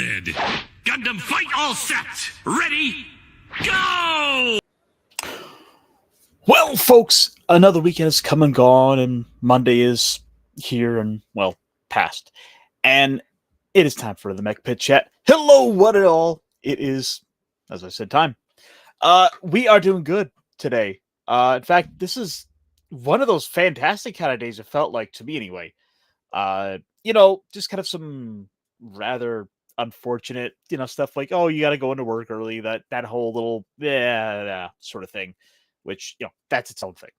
started. Gundam fight all set. Ready? Go! Well, folks, another weekend has come and gone, and Monday is here and, well, past. And it is time for the Mechpit chat. Hello, what it all? It is, as I said, time. We are doing good today. In fact, this is one of those fantastic kind of days it felt like to me anyway. Just kind of some rather unfortunate, stuff like, oh, you got to go into work early, that whole little sort of thing, which, that's its own thing.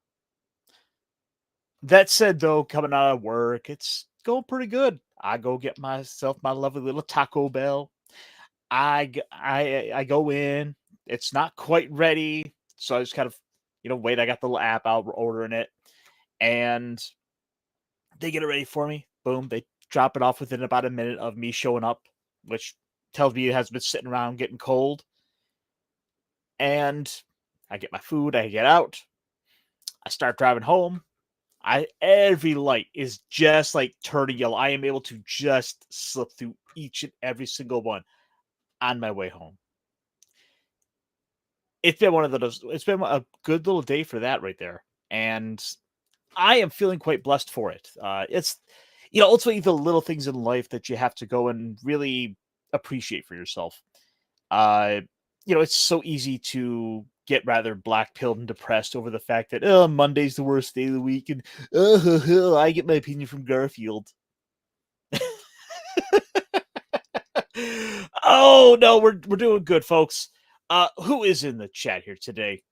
That said, though, coming out of work, it's going pretty good. I go get myself my lovely little Taco Bell. I go in. It's not quite ready, so I just kind of, wait. I got the little app out, ordering it, and they get it ready for me. Boom, they drop it off within about a minute of me showing up, which tells me it has been sitting around getting cold. And I get my food. I get out. I start driving home. Every light is just like turning yellow. I am able to just slip through each and every single one on my way home. It's been one of those. It's been a good little day for that right there, and I am feeling quite blessed for it. It's ultimately the little things in life that you have to go and really appreciate for yourself. It's so easy to get rather black-pilled and depressed over the fact that Monday's the worst day of the week, and I get my opinion from Garfield. Oh no, we're doing good, folks. Who is in the chat here today?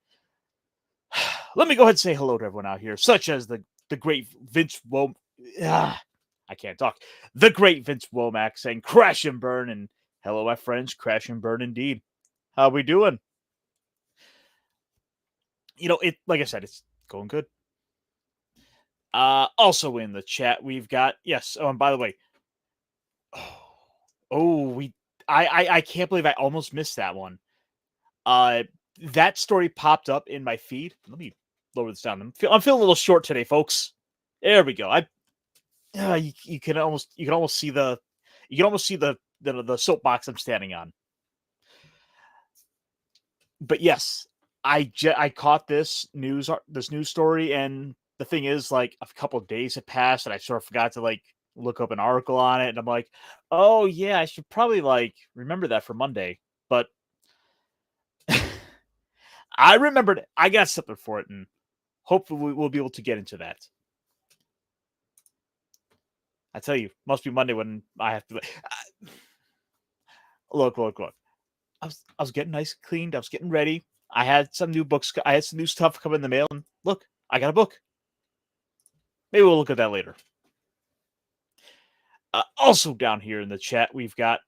Let me go ahead and say hello to everyone out here, such as the great Vince I can't talk. The great Vince Womack saying crash and burn, and hello, my friends, crash and burn indeed. How we doing? Like I said, it's going good. Also in the chat, we've got, yes. Oh, and by the way, I can't believe I almost missed that one. That story popped up in my feed. Let me lower this down. I'm feeling a little short today, folks. There we go. You can almost see the soapbox I'm standing on. But yes, I caught this news story, and the thing is, like, a couple of days had passed, and I sort of forgot to look up an article on it, and I'm like, oh yeah, I should probably remember that for Monday, but I remembered it. I got something for it, and hopefully we'll be able to get into that. I tell you, must be Monday when I have to look. I was getting nice and cleaned. I was getting ready. I had some new books. I had some new stuff come in the mail, and look, I got a book. Maybe we'll look at that later. Also down here in the chat, we've got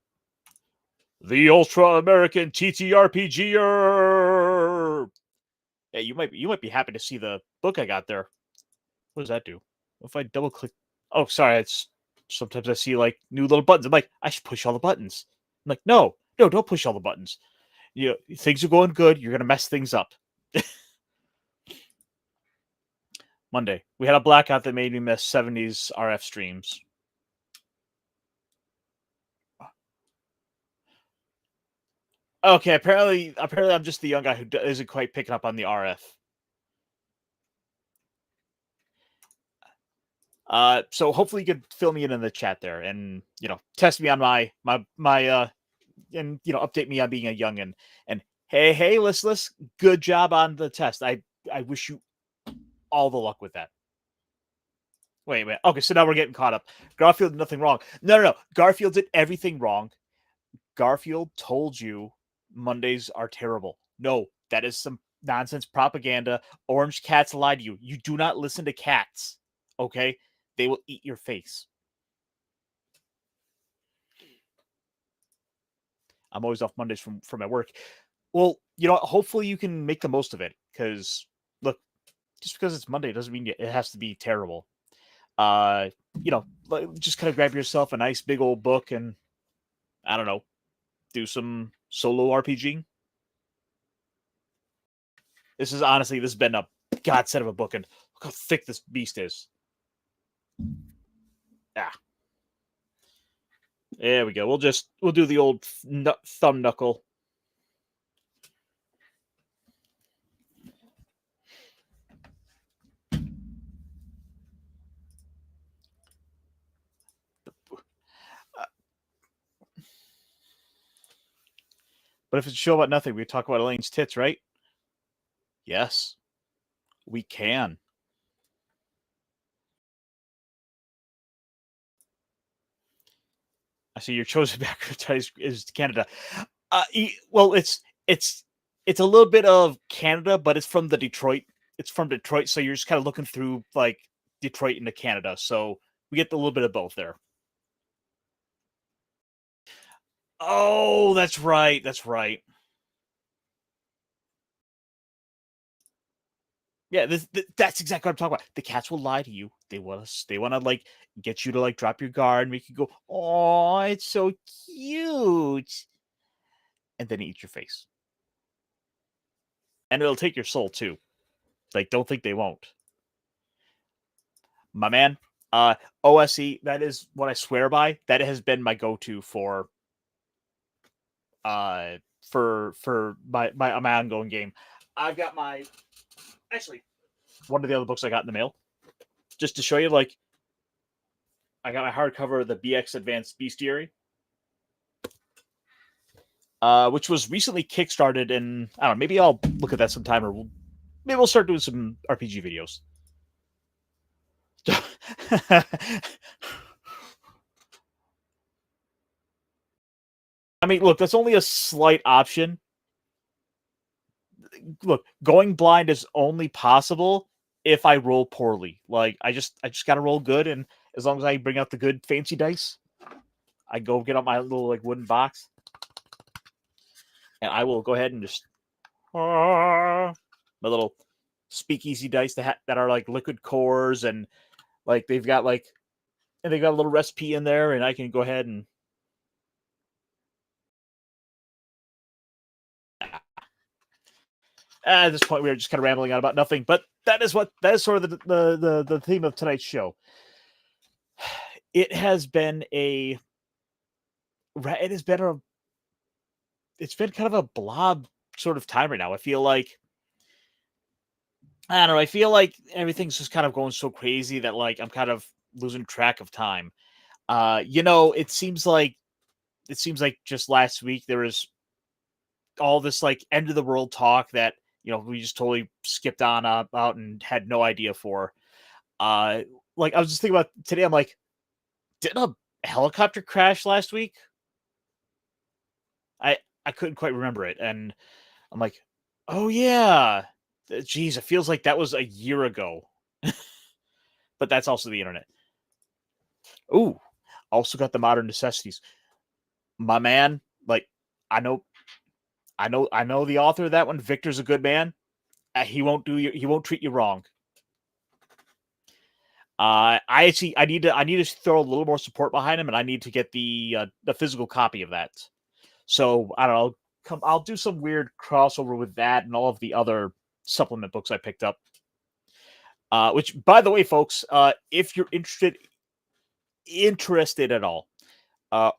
the Ultra American TTRPGer. Yeah, you might be happy to see the book I got there. What does that do? If I double click, oh, sorry. It's sometimes I see new little buttons. I'm like, I should push all the buttons. I'm like, no, don't push all the buttons. Things are going good. You're gonna mess things up. Monday, we had a blackout that made me miss 70s RF streams. Okay, apparently I'm just the young guy who isn't quite picking up on the RF. So hopefully you could fill me in the chat there, and test me on my and update me on being a youngin. And hey, listless, good job on the test. I wish you all the luck with that. Wait. Okay, so now we're getting caught up. Garfield did nothing wrong. No. Garfield did everything wrong. Garfield told you Mondays are terrible. No, that is some nonsense propaganda. Orange cats lie to you. You do not listen to cats. Okay? They will eat your face. I'm always off Mondays from my work. Well, hopefully you can make the most of it, because look, just because it's Monday doesn't mean it has to be terrible. Just kind of grab yourself a nice big old book and, I don't know, do some solo RPG. This has been a godsend of a book, and look how thick this beast is. Yeah. There we go. We'll do the old thumb knuckle. But if it's a show about nothing, we talk about Elaine's tits, right? Yes, we can. I see your chosen background is Canada. Well, it's it's a little bit of Canada, but it's from the Detroit. It's from Detroit, so you're just kind of looking through like Detroit into Canada. So we get a little bit of both there. Oh, that's right. That's right. Yeah, that's exactly what I'm talking about. The cats will lie to you. They want to like get you to like drop your guard, make you go, "Oh, it's so cute," and then eat your face. And it'll take your soul too. Like, don't think they won't. My man, OSE, that is what I swear by. That has been my go-to uh for my ongoing game. I've got my actually one of the other books I got in the mail just to show you. Like, I got my hardcover of the BX Advanced Bestiary, which was recently kickstarted, and I don't know. Maybe I'll look at that sometime, or maybe we'll start doing some RPG videos. I mean, look, that's only a slight option. Look, going blind is only possible if I roll poorly. Like, I just got to roll good, and as long as I bring out the good fancy dice, I go get out my little like wooden box, and I will go ahead and just my little speakeasy dice that are like liquid cores, and like they've got a little recipe in there, and I can go ahead and at this point we are just kind of rambling on about nothing. But that is sort of the theme of tonight's show. It has been a it has been a it's been kind of a blob sort of time right now. I don't know. I feel like everything's just kind of going so crazy that like I'm kind of losing track of time. It seems like just last week there was all this like end of the world talk that we just totally skipped on out and had no idea for. Uh, like I was just thinking about today. I'm like, did a helicopter crash last week? I couldn't quite remember it, and I'm like, oh yeah, geez, it feels like that was a year ago. But that's also the internet. Ooh, also got the modern necessities. My man, like I know I know the author of that one. Victor's a good man. He won't treat you wrong. I need to throw a little more support behind him, and I need to get the physical copy of that. So I don't know. I'll do some weird crossover with that and all of the other supplement books I picked up. Which, by the way, folks, if you're interested at all,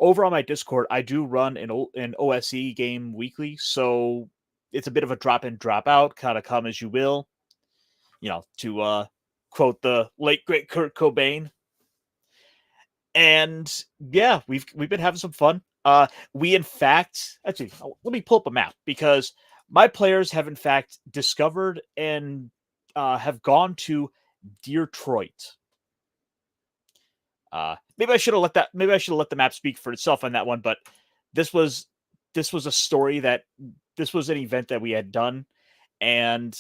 over on my Discord, I do run an OSE game weekly, so it's a bit of a drop in, drop out, kind of come as you will. To quote the late great Kurt Cobain. And yeah, we've been having some fun. We in fact actually let me pull up a map because my players have in fact discovered and have gone to Detroit. Maybe I should have let that. Maybe I should have let the map speak for itself on that one. But this was a story that this was an event that we had done, and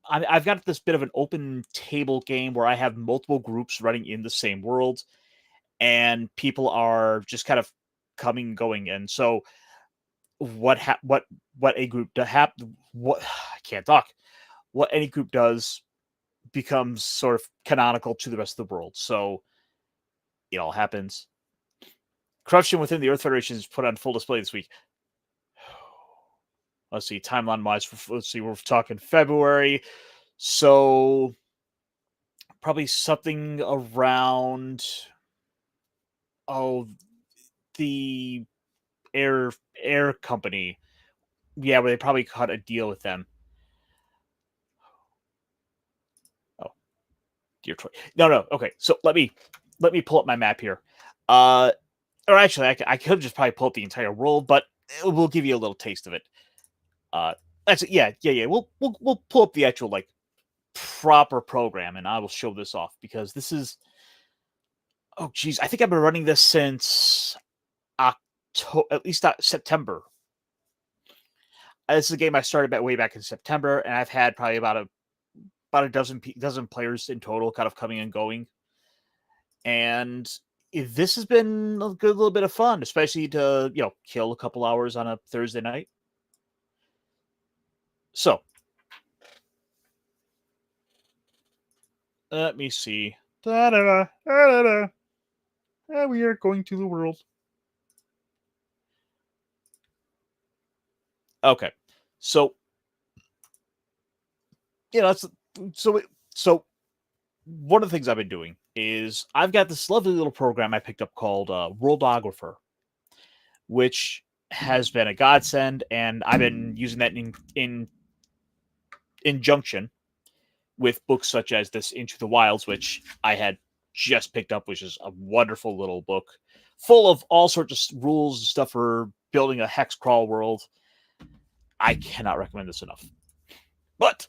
I've got this bit of an open table game where I have multiple groups running in the same world, and people are just kind of coming and going. And so, what a group what I can't talk. What any group does becomes sort of canonical to the rest of the world. So it all happens. Corruption within the Earth Federation is put on full display this week. Let's see, timeline wise. Let's see, we're talking February. So probably something around oh, the air company. Yeah, where they probably cut a deal with them. Oh, dear Troy. No. Okay, so let me pull up my map here. Or actually, I could just probably pull up the entire world, but we'll give you a little taste of it. That's it. Yeah. We'll pull up the actual like proper program, and I will show this off because this is. Oh, geez, I think I've been running this since October, at least September. This is a game I started way back in September, and I've had probably about a dozen players in total, kind of coming and going. And this has been a good little bit of fun, especially to kill a couple hours on a Thursday night. So let me see. Da-da-da, da-da-da. We are going to the world. Okay, so so one of the things I've been doing is I've got this lovely little program I picked up called Worldographer, which has been a godsend, and I've been using that in conjunction with books such as this Into the Wilds, which I had just picked up, which is a wonderful little book full of all sorts of rules and stuff for building a hex crawl world. I cannot recommend this enough. But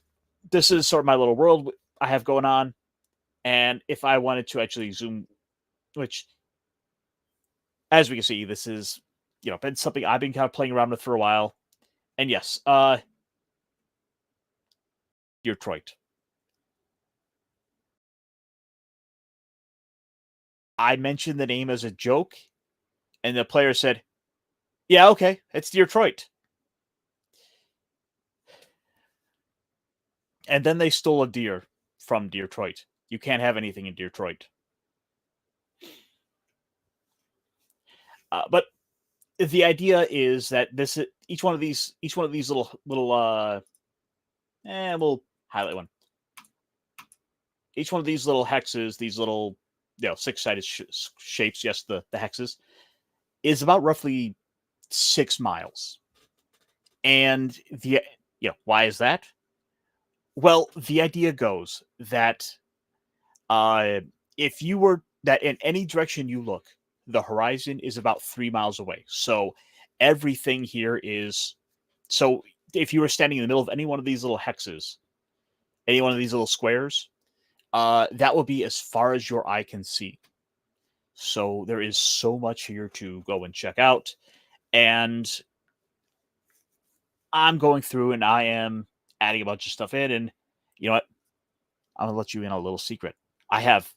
this is sort of my little world I have going on. And if I wanted to actually zoom, which, as we can see, this is, been something I've been kind of playing around with for a while. And yes, Detroit. I mentioned the name as a joke, and the player said, "Yeah, okay, it's Detroit." And then they stole a deer from Detroit. You can't have anything in Detroit. But the idea is that each one of these little we'll highlight one. Each one of these little hexes, these little 6-sided shapes, yes, the hexes, is about roughly 6 miles. And why is that? Well, the idea goes that if you were that in any direction you look, the horizon is about 3 miles away. So everything here is so if you were standing in the middle of any one of these little hexes, any one of these little squares, that will be as far as your eye can see. So there is so much here to go and check out. And I'm going through and I am adding a bunch of stuff in. And you know what? I'm gonna let you in on a little secret. I have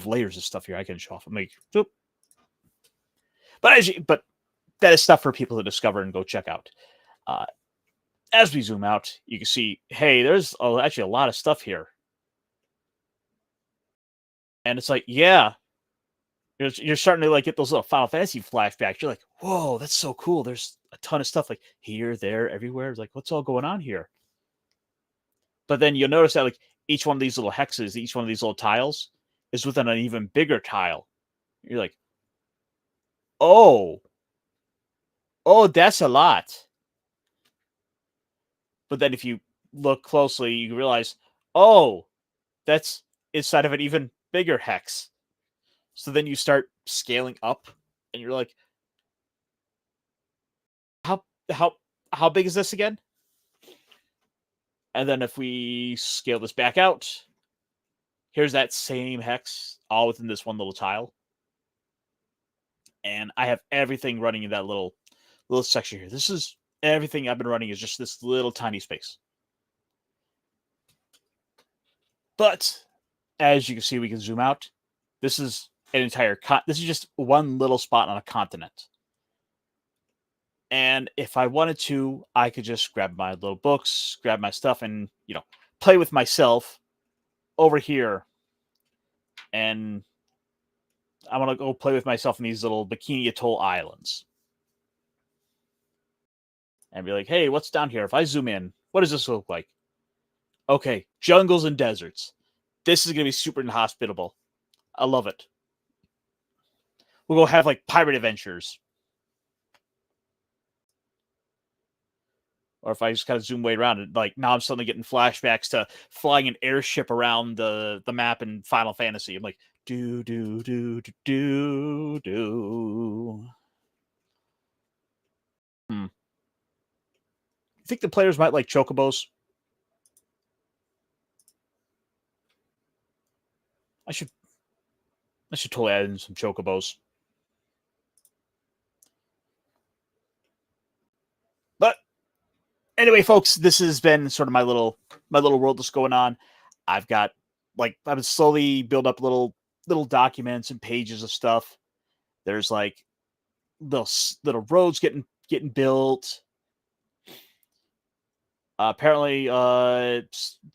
layers of stuff here I can show off. I'm like, whoop. But that is stuff for people to discover and go check out. As we zoom out, you can see, hey, there's actually a lot of stuff here. And it's like, yeah, you're starting to like get those little Final Fantasy flashbacks. You're like, whoa, that's so cool. There's a ton of stuff like here, there, everywhere. It's like, what's all going on here? But then you'll notice that like each one of these little hexes, each one of these little tiles is within an even bigger tile. You're like, oh, that's a lot. But then if you look closely, you realize, oh, that's inside of an even bigger hex. So then you start scaling up, and you're like, how big is this again? And then if we scale this back out, here's that same hex, all within this one little tile. And I have everything running in that little section here. This is everything I've been running is just this little tiny space. But as you can see, we can zoom out. This is an entire this is just one little spot on a continent. And if I wanted to, I could just grab my little books, grab my stuff, and play with myself over here. And I want to go play with myself in these little Bikini Atoll islands. And be like, hey, what's down here? If I zoom in, what does this look like? Okay, jungles and deserts. This is going to be super inhospitable. I love it. We'll go have like pirate adventures. Or if I just kind of zoom way around it, like now I'm suddenly getting flashbacks to flying an airship around the map in Final Fantasy. I'm like, do do do do do do. You think the players might like chocobos? I should totally add in some chocobos. But anyway, folks, this has been sort of my little world that's going on. I've got like I've been slowly build up little documents and pages of stuff. There's like little roads getting built. Apparently,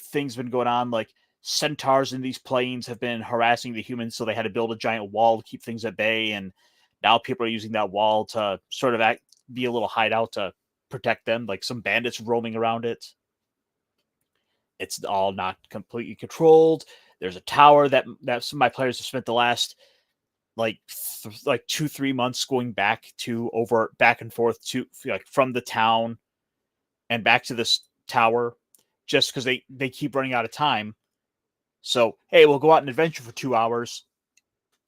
things been going on like centaurs in these plains have been harassing the humans, so they had to build a giant wall to keep things at bay. And now people are using that wall to sort of be a little hideout to protect them, like some bandits roaming around it. It's all not completely controlled. There's a tower that some of my players have spent the last like 2-3 months going back and forth to like from the town and back to this tower, just because they keep running out of time. So hey, we'll go out and adventure for 2 hours,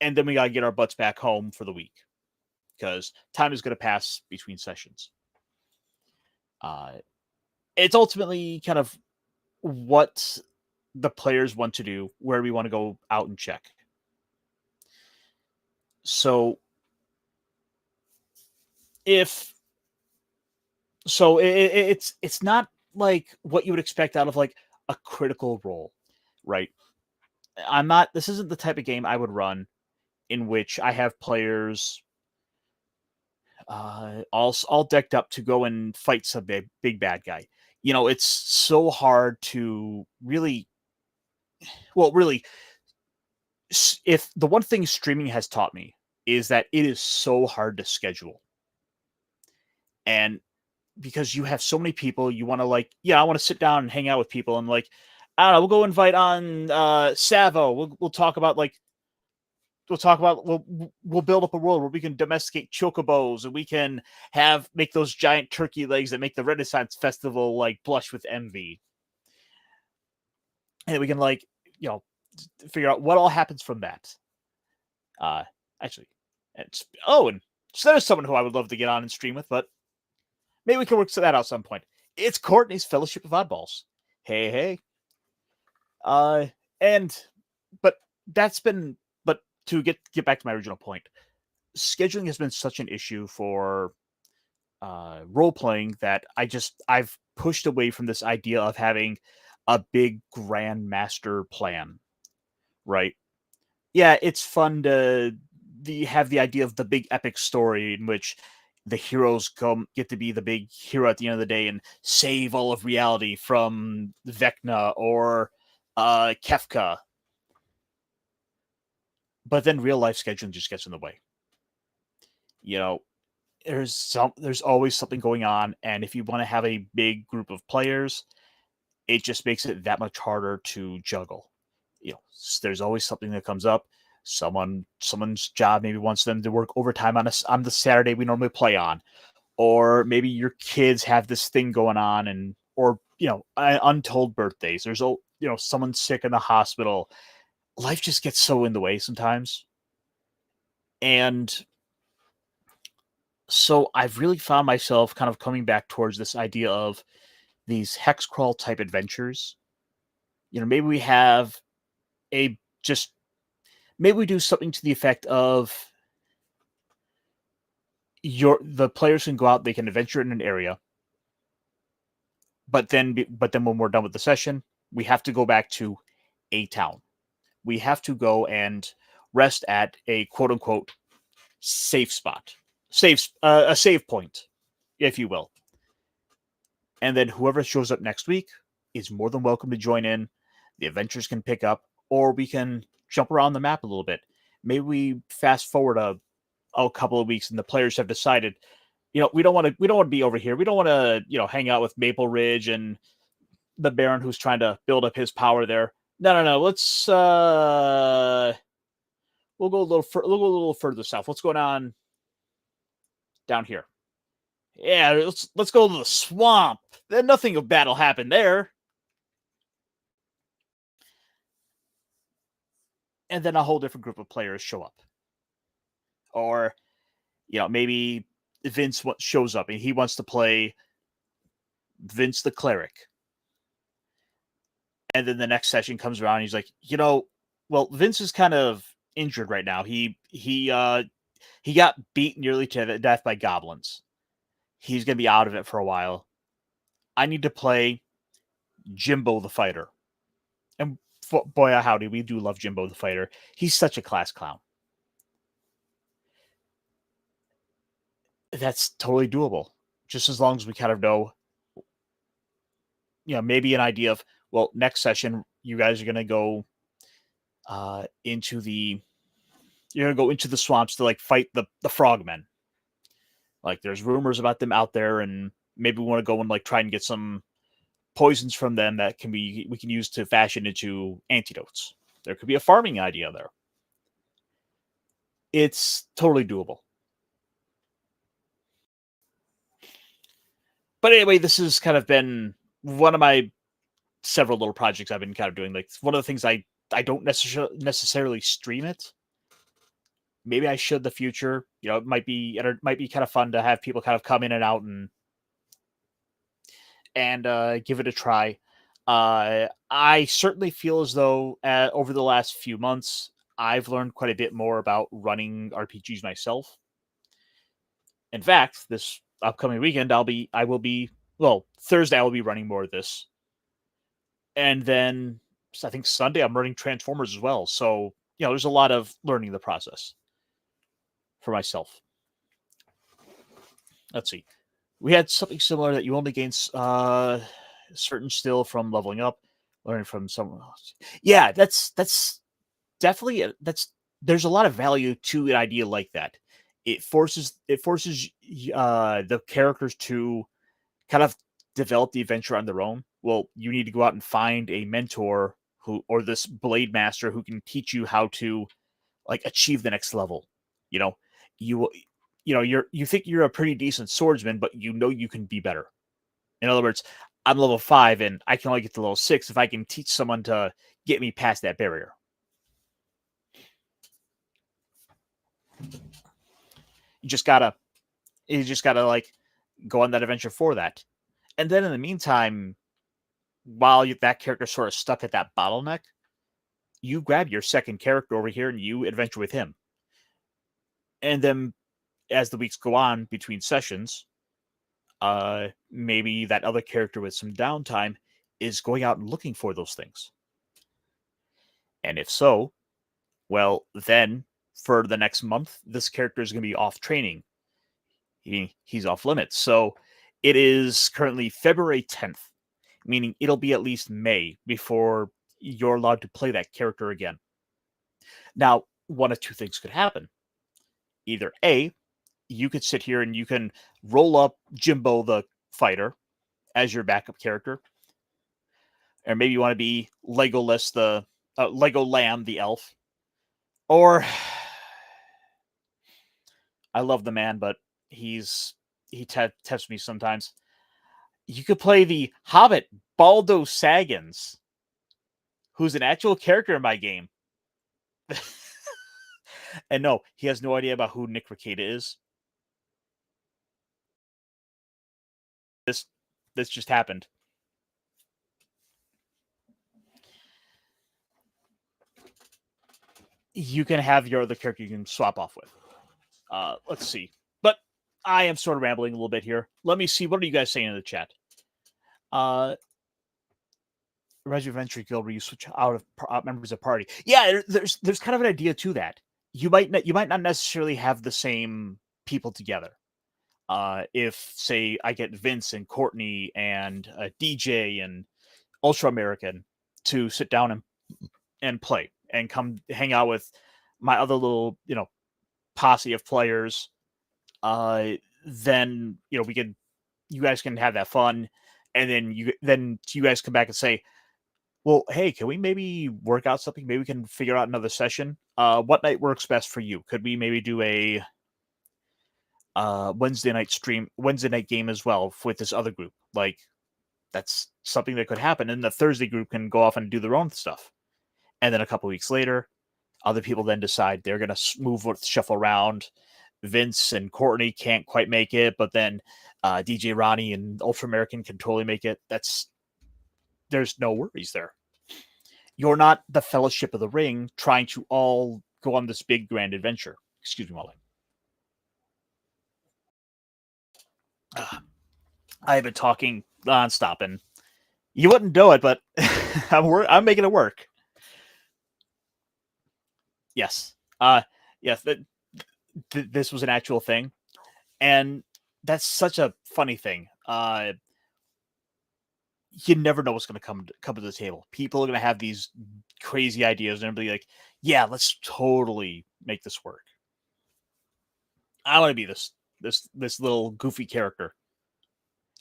and then we gotta get our butts back home for the week because time is going to pass between sessions. It's ultimately kind of what the players want to do, where we want to go out and check. So it's not like what you would expect out of like a critical role, right? This isn't the type of game I would run in which I have players all decked up to go and fight some big bad guy. You know, it's so hard to really, if the one thing streaming has taught me is that it is so hard to schedule. And because you have so many people, you want to I want to sit down and hang out with people and like, I don't know, we'll go invite on Savo. We'll talk about we'll build up a world where we can domesticate chocobos and we can make those giant turkey legs that make the Renaissance Festival like blush with envy. And we can figure out what all happens from that. Actually, and so there's someone who I would love to get on and stream with, but maybe we can work that out at some point. It's Courtney's Fellowship of Oddballs. Hey. But to get back to my original point, scheduling has been such an issue for role playing that I've pushed away from this idea of having a big grand master plan, right? Yeah, it's fun to have the idea of the big epic story in which the heroes get to be the big hero at the end of the day and save all of reality from Vecna or Kefka. But then real life scheduling just gets in the way. You know, there's always something going on, and if you want to have a big group of players, it just makes it that much harder to juggle. You know, there's always something that comes up. Someone's job maybe wants them to work overtime on the Saturday we normally play on, or maybe your kids have this thing going on, or untold birthdays. There's someone sick in the hospital. Life just gets so in the way sometimes, and so I've really found myself kind of coming back towards this idea of these hex crawl type adventures. Maybe we have maybe we do something to the effect of the players can go out, they can adventure in an area, but then when we're done with the session, we have to go back to a town. We have to go and rest at a quote unquote safe spot, a save point, if you will. And then whoever shows up next week is more than welcome to join in. The adventures can pick up, or we can jump around the map a little bit. Maybe we fast forward a couple of weeks and the players have decided, we don't want to be over here. We don't want to, hang out with Maple Ridge and the Baron who's trying to build up his power there. No. We'll we'll go a little further south. What's going on down here? Yeah, let's go to the swamp. Then nothing of battle happened there. And then a whole different group of players show up. Or, maybe Vince shows up and he wants to play Vince the cleric. And then the next session comes around and he's like, well, Vince is kind of injured right now. He got beat nearly to death by goblins. He's going to be out of it for a while. I need to play Jimbo the fighter. And boy, howdy, we do love Jimbo the fighter. He's such a class clown. That's totally doable. Just as long as we kind of know, maybe an idea of, well, next session, you guys are going to go into the swamps to like fight the frogmen. Like there's rumors about them out there, and maybe we want to go and like try and get some poisons from them that we can use to fashion into antidotes. There could be a farming idea there. It's totally doable. But anyway, this has kind of been one of my several little projects I've been kind of doing. Like one of the things I don't necessarily stream it. Maybe I should in the future. It might be kind of fun to have people kind of come in and out and give it a try. I certainly feel as though over the last few months, I've learned quite a bit more about running RPGs myself. In fact, this upcoming weekend, Thursday I will be running more of this. And then I think Sunday I'm running Transformers as well. So, there's a lot of learning the process for myself. Let's see. We had something similar that you only gain certain skill from leveling up, learning from someone else. Yeah, that's definitely there's a lot of value to an idea like that. It forces the characters to kind of develop the adventure on their own. Well, you need to go out and find a mentor or this blade master who can teach you how to like achieve the next level. You think you're a pretty decent swordsman, but you can be better. In other words, I'm level 5 and I can only get to level 6 if I can teach someone to get me past that barrier. You just gotta like go on that adventure for that. And then in the meantime, while that character's sort of stuck at that bottleneck, you grab your second character over here and you adventure with him. And then as the weeks go on between sessions, maybe that other character with some downtime is going out and looking for those things. And if so, well, then for the next month, this character is going to be off training. He's off limits. So it is currently February 10th, meaning it'll be at least May before you're allowed to play that character again. Now, one of two things could happen. Either A, you could sit here and you can roll up Jimbo the fighter as your backup character. Or maybe you want to be Legolas Legolam the elf. Or I love the man, but he tests me sometimes. You could play the Hobbit Baldo Saggins, who's an actual character in my game. And no, he has no idea about who Nick Rekieta is. This just happened. You can have your other character you can swap off with. Let's see. But I am sort of rambling a little bit here. Let me see. What are you guys saying in the chat? Resident Adventure Guild where you switch out of members of party. Yeah, there's kind of an idea to that. You might not necessarily have the same people together. If say I get Vince and Courtney and DJ and Ultra American to sit down and play and come hang out with my other little posse of players, then you guys can have that fun, and then you guys come back and say, Well, hey, can we maybe work out something? Maybe we can figure out another session. What night works best for you? Could we maybe do a Wednesday night game as well with this other group? Like, that's something that could happen. And the Thursday group can go off and do their own stuff. And then a couple weeks later, other people then decide they're going to shuffle around. Vince and Courtney can't quite make it, but then DJ Ronnie and Ultra American can totally make it. There's no worries there. You're not the Fellowship of the Ring trying to all go on this big grand adventure. Excuse me, Molly. I've been talking nonstop, and you wouldn't know it, but I'm making it work. Yes. Yes. This was an actual thing, and that's such a funny thing. You never know what's going to come to the table. People are going to have these crazy ideas, and everybody like, yeah, let's totally make this work. I want to be this little goofy character,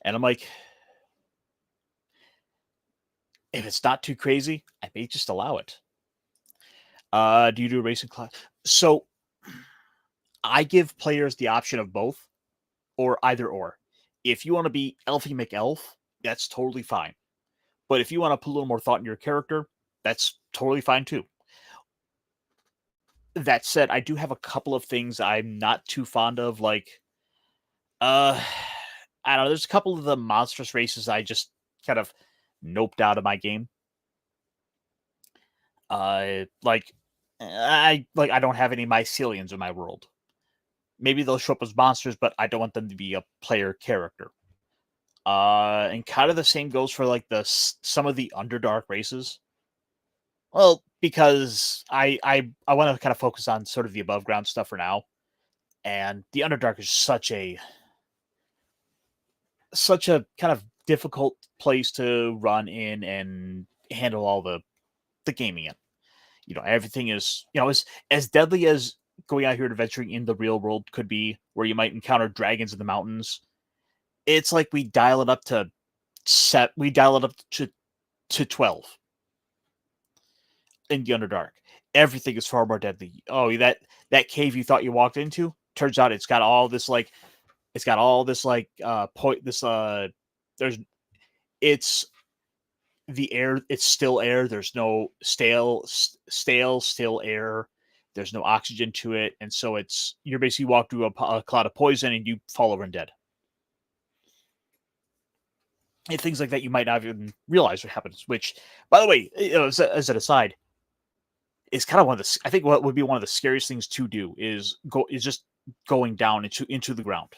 and I'm like, if it's not too crazy, I may just allow it. Do you do a racing class? So I give players the option of both, or either or. If you want to be Elfie McElf, that's totally fine. But if you want to put a little more thought in your character, that's totally fine too. That said, I do have a couple of things I'm not too fond of, like, I don't know, there's a couple of the monstrous races I just kind of noped out of my game. I don't have any mycelians in my world. Maybe they'll show up as monsters, but I don't want them to be a player character. And kind of the same goes for like some of the Underdark races. Well, because I want to kind of focus on sort of the above ground stuff for now, and the Underdark is such a kind of difficult place to run in and handle all the gaming in. Everything is as deadly as going out here and adventuring in the real world could be, where you might encounter dragons in the mountains. It's like we dial it up to 12 in the Underdark. Everything is far more deadly. Oh, that cave you thought you walked into, turns out it's got all this it's the air, it's still air. There's no still air. There's no oxygen to it, and so you're basically walk through a cloud of poison and you fall over and dead. And things like that you might not even realize what happens. Which, by the way, as an aside, is kind of one of the, I think what would be one of the scariest things to do is just going down into the ground,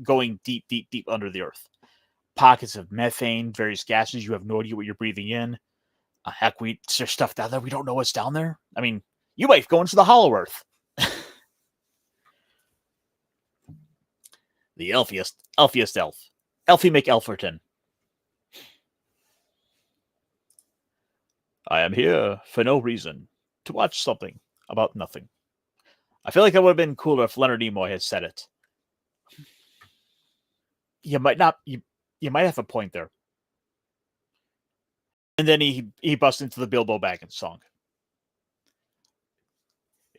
going deep under the earth. Pockets of methane, various gases. You have no idea what you're breathing in. Heck, there's stuff down there we don't know what's down there. I mean, you might go into the Hollow Earth. The elfiest elf, Elfie McElferton. I am here for no reason, to watch something about nothing. I feel like that would have been cooler if Leonard Nimoy had said it. You might not. You might have a point there. And then he busts into the Bilbo Baggins song.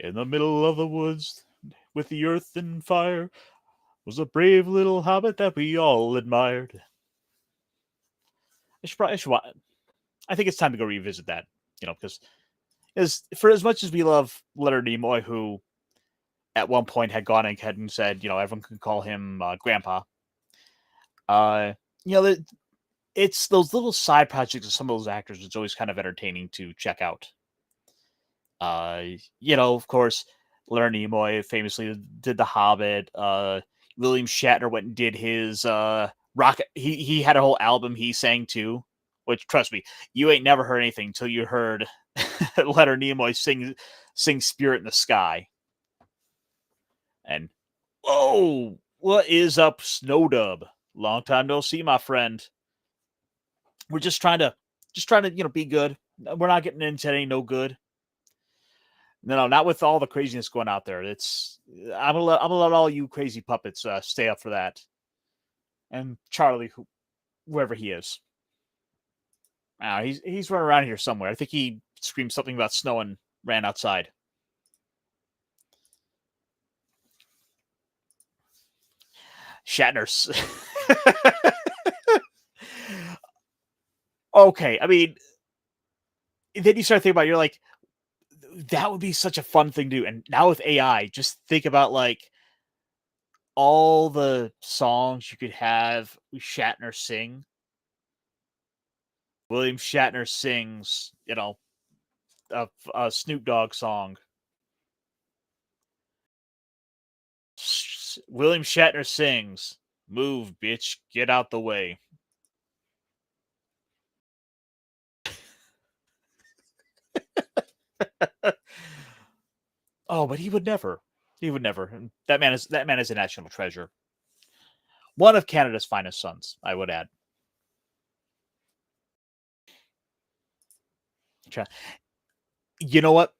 In the middle of the woods, with the earth and fire, was a brave little hobbit that we all admired. I think it's time to go revisit that, because for as much as we love Leonard Nimoy, who at one point had gone ahead and said, everyone can call him Grandpa. It's those little side projects of some of those actors. It's always kind of entertaining to check out. Of course, Leonard Nimoy famously did The Hobbit. William Shatner went and did his Rocket. He had a whole album he sang too, which, trust me, you ain't never heard anything until you heard Leonard Nimoy sing Spirit in the Sky. And, oh, what is up, Snowdub? Long time no see, my friend. We're just trying to be good. We're not getting into any no good. No, not with all the craziness going out there. I'm gonna let all you crazy puppets stay up for that. And Charlie, whoever he is. He's running around here somewhere. I think he screamed something about snow and ran outside. Shatner's. Okay, I mean, then you start thinking about it, you're like, that would be such a fun thing to do. And now with AI, just think about like all the songs you could have Shatner sing. William Shatner sings, a Snoop Dogg song. William Shatner sings, "Move, bitch, get out the way." Oh, but he would never. He would never. That man is a national treasure. One of Canada's finest sons, I would add. You know what?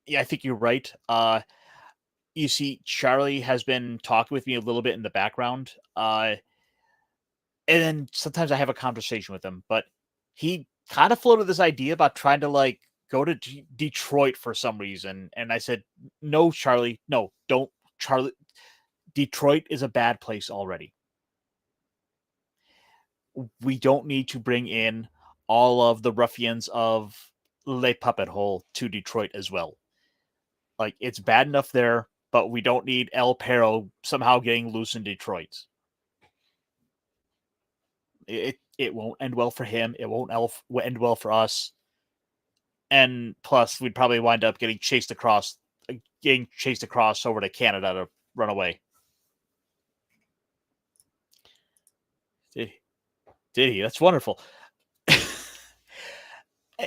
Yeah, I think you're right. You see, Charlie has been talking with me a little bit in the background. And then sometimes I have a conversation with him, but he kind of floated this idea about trying to like go to Detroit for some reason. And I said, no, Charlie, no, don't. Charlie, Detroit is a bad place already. We don't need to bring in all of the ruffians of Le Puppet Hole to Detroit as well. Like, it's bad enough there, but we don't need El Perro somehow getting loose in Detroit. It won't end well for him. It won't end well for us. And plus, we'd probably wind up getting chased across over to Canada to run away. Did he? That's wonderful.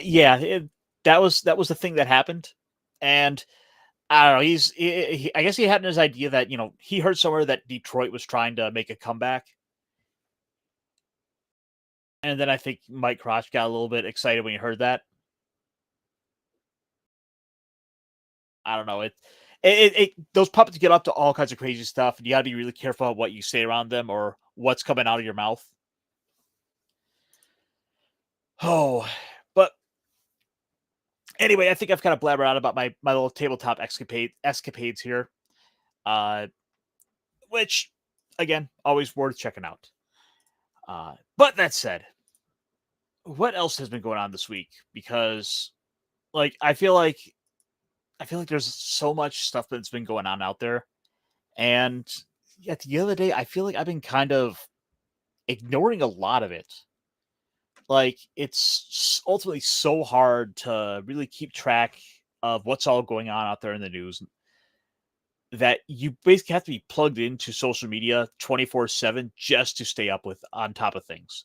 Yeah, that was the thing that happened, and I don't know. I guess he had his idea that he heard somewhere that Detroit was trying to make a comeback, and then I think Mike Crotch got a little bit excited when he heard that. I don't know. Those puppets get up to all kinds of crazy stuff, and you got to be really careful about what you say around them or what's coming out of your mouth. Oh, but anyway, I think I've kind of blabbered out about my little tabletop escapades here, uh, which again, always worth checking out. But that said, what else has been going on this week? Because like I feel like there's so much stuff that's been going on out there, and at the end of the day, I feel like I've been kind of ignoring a lot of it. Like, it's ultimately so hard to really keep track of what's all going on out there in the news that you basically have to be plugged into social media 24/7 just to stay up with on top of things.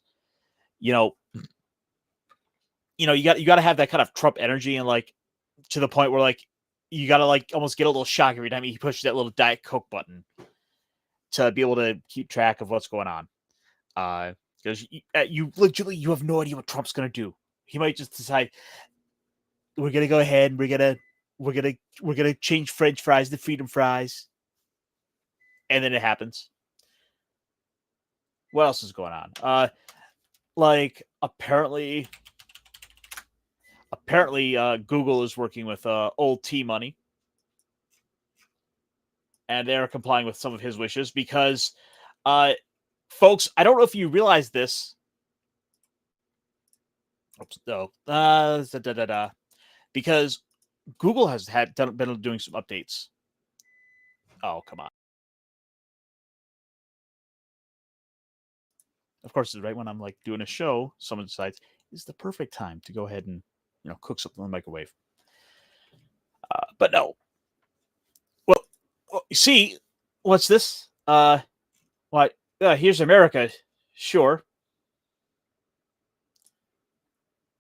You know, you got to have that kind of Trump energy and like to the point where like you got to like almost get a little shock every time he pushes that little Diet Coke button to be able to keep track of what's going on. Because you literally you have no idea what Trump's going to do. He might just decide we're going to go ahead and we're gonna change French fries to freedom fries, and then it happens. What else is going on? Like apparently, Google is working with old T Money, and they're complying with some of his wishes because, folks, I don't know if you realize this. Oops, no, because Google has been doing some updates. Oh, come on. Of course, right when I'm like doing a show, someone decides it's the perfect time to go ahead and cook something in the microwave. But no. Well, you see, what's this? What? Here's America. Sure.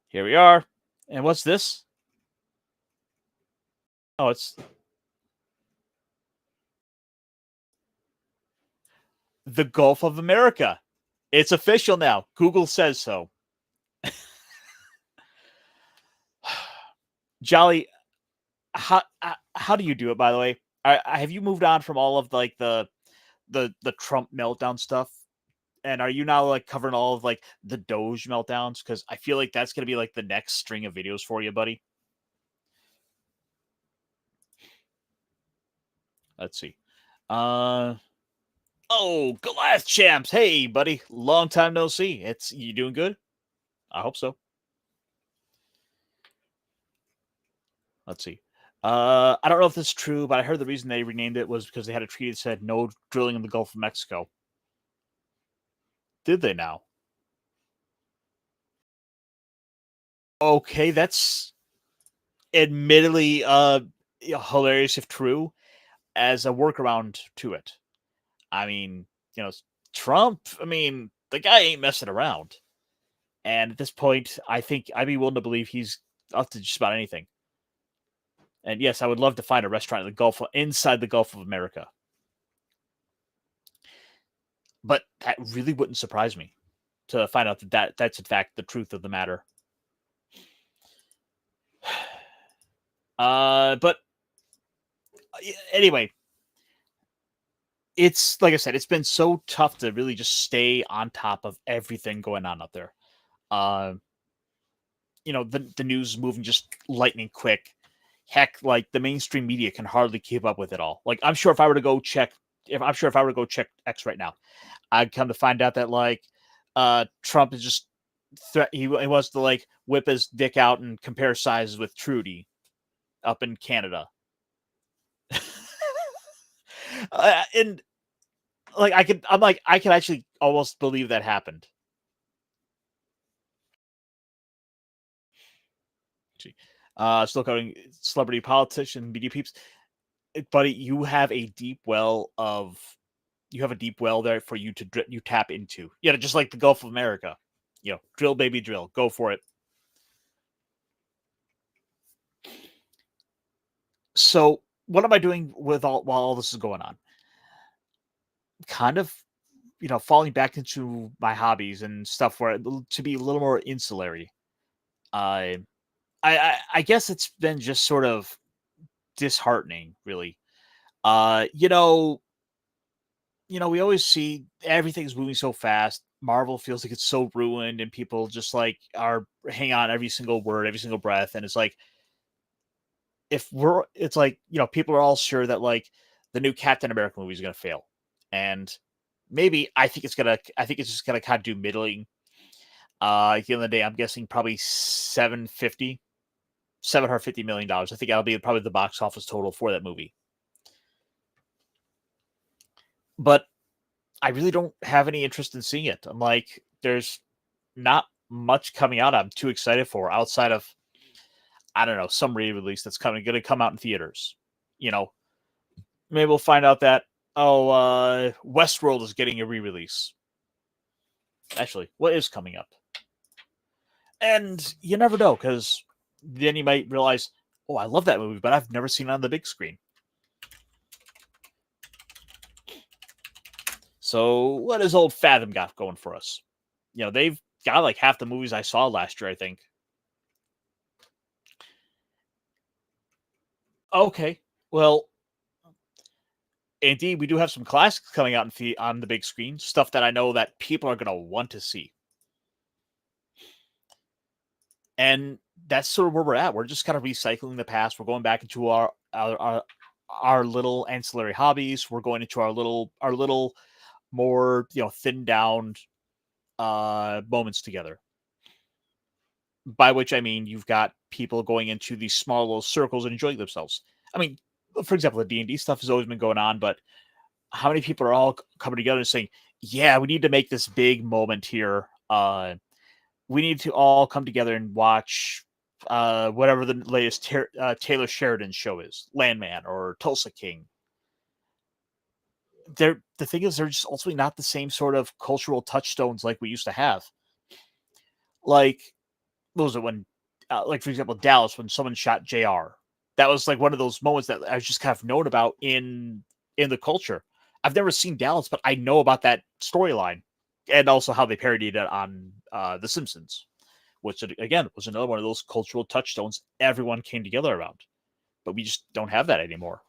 Here we are. And what's this? Oh, it's the Gulf of America. It's official now. Google says so. Jolly, how do you do it? By the way, have you moved on from all of like the Trump meltdown stuff? And are you now like covering all of like the Doge meltdowns? Because I feel like that's gonna be like the next string of videos for you, buddy. Let's see. Uh oh, Goliath champs. Hey, buddy. Long time no see. It's you doing good? I hope so. Let's see. I don't know if this is true, but I heard the reason they renamed it was because they had a treaty that said no drilling in the Gulf of Mexico. Did they now? Okay, that's admittedly hilarious if true as a workaround to it. I mean, Trump, I mean, the guy ain't messing around. And at this point, I think I'd be willing to believe he's up to just about anything. And yes, I would love to find a restaurant in the Gulf inside the Gulf of America. But that really wouldn't surprise me to find out that that's in fact the truth of the matter. But anyway, it's like I said, it's been so tough to really just stay on top of everything going on out there. Uh, the news is moving just lightning quick. Heck, like the mainstream media can hardly keep up with it all. Like I'm sure if I were to go check, X right now, I'd come to find out that like Trump is just he wants to like whip his dick out and compare sizes with Trudy up in Canada. And like I can actually almost believe that happened. Still covering celebrity politician, media peeps. Buddy, you have a deep well there for you to you tap into. Yeah, just like the Gulf of America. Drill, baby, drill. Go for it. So, what am I doing with while all this is going on? Kind of, falling back into my hobbies and stuff where to be a little more insulary. Uh, I guess it's been just sort of disheartening, really. Uh, you know, we always see everything's moving so fast. Marvel feels like it's so ruined, and people just like are hang on every single word, every single breath, and it's like it's like people are all sure that like the new Captain America movie is going to fail, and maybe I think it's just gonna kind of do middling. At the end of the day, I'm guessing probably 750 million dollars. I think that'll be probably the box office total for that movie. But I really don't have any interest in seeing it. I'm like, there's not much coming out I'm too excited for outside of I don't know, some re-release that's going to come out in theaters. You know, maybe we'll find out that Westworld is getting a re-release. Actually, what is coming up? And you never know, because then you might realize, oh, I love that movie, but I've never seen it on the big screen. So what has old Fathom got going for us? They've got like half the movies I saw last year, I think. Okay. Well, indeed, we do have some classics coming out on the big screen, stuff that I know that people are going to want to see. And that's sort of where we're at. We're just kind of recycling the past. We're going back into our little ancillary hobbies. We're going into our little more thinned down moments together. By which I mean you've got people going into these small little circles and enjoying themselves. I mean, for example, the D&D stuff has always been going on, but how many people are all coming together and saying, "Yeah, we need to make this big moment here. We need to all come together and watch whatever the latest Taylor Sheridan show is, Landman or Tulsa King." The thing is, they're just ultimately not the same sort of cultural touchstones like we used to have. Like, what was it when, like for example, Dallas when someone shot Jr. That was like one of those moments that I was just kind of known about in the culture. I've never seen Dallas, but I know about that storyline and also how they parodied it on The Simpsons, which again was another one of those cultural touchstones everyone came together around. But we just don't have that anymore,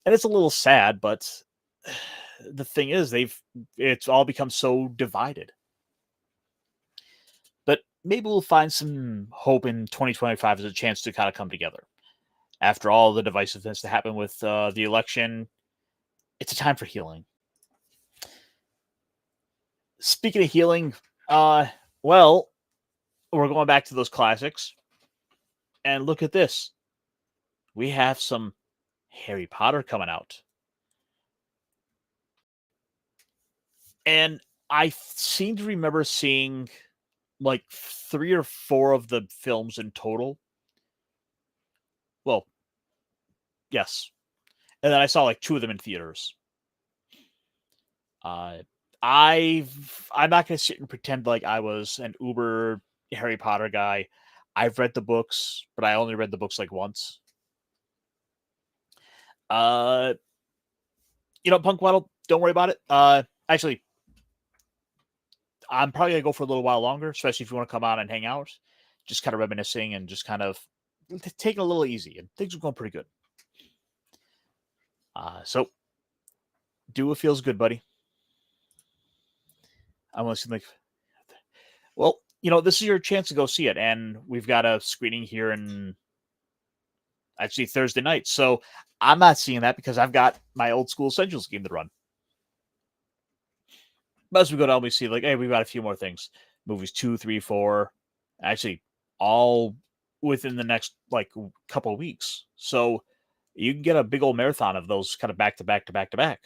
and it's a little sad. But the thing is, it's all become so divided. But maybe we'll find some hope in 2025 as a chance to kind of come together. After all the divisiveness that happened with the election, it's a time for healing. Speaking of healing, well, we're going back to those classics. And look at this. We have some Harry Potter coming out. And I seem to remember seeing like 3 or 4 of the films in total. Well, yes. And then I saw like 2 of them in theaters. I'm not going to sit and pretend like I was an uber Harry Potter guy. I've read the books, but I only read the books like once. Punkwaddle, don't worry about it. Actually, I'm probably going to go for a little while longer, especially if you want to come on and hang out. Just kind of reminiscing and just kind of taking a little easy. And things are going pretty good. So, do what feels good, buddy. I want to see, like, well, this is your chance to go see it. And we've got a screening here in actually Thursday night. So, I'm not seeing that because I've got my old school Essentials game to run. But as we go down, we see, like, hey, we've got a few more things. Movies 2, 3, 4, actually, all within the next, like, couple of weeks. So you can get a big old marathon of those kind of back to back to back to back.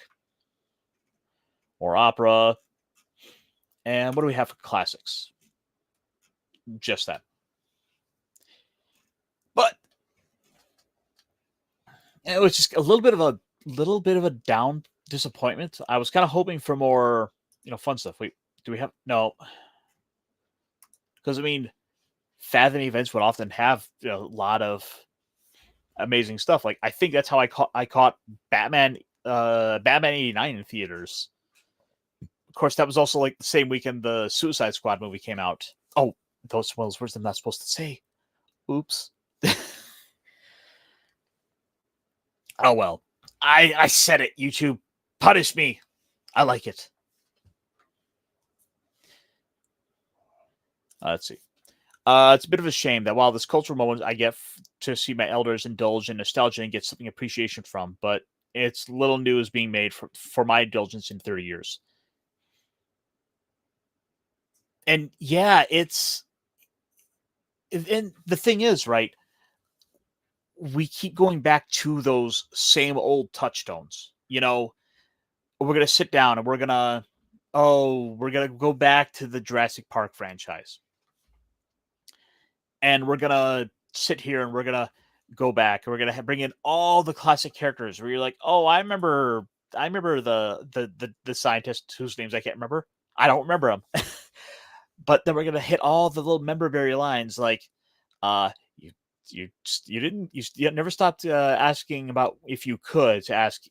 Or opera. And what do we have for classics? Just that. But it was just a little bit of a down disappointment. I was kind of hoping for more, fun stuff. Wait, do we have no? Because I mean, Fathom events would often have a lot of amazing stuff. Like I think that's how I caught Batman Batman 89 in theaters. Of course, that was also like the same weekend the Suicide Squad movie came out. Oh, those words I'm not supposed to say. Oops. Oh well. I said it. YouTube, punish me. I like it. Let's see. It's a bit of a shame that while this cultural moment I get to see my elders indulge in nostalgia and get something appreciation from, but it's little news being made for my indulgence in 30 years. And yeah, and the thing is, right, we keep going back to those same old touchstones. We're going to sit down and we're going to go back to the Jurassic Park franchise. And we're going to sit here and we're going to go back and we're going to bring in all the classic characters where you're like, oh, I remember the scientist whose names I can't remember. I don't remember them. But then we're going to hit all the little memorabilia lines like, you never stopped asking about if you could to ask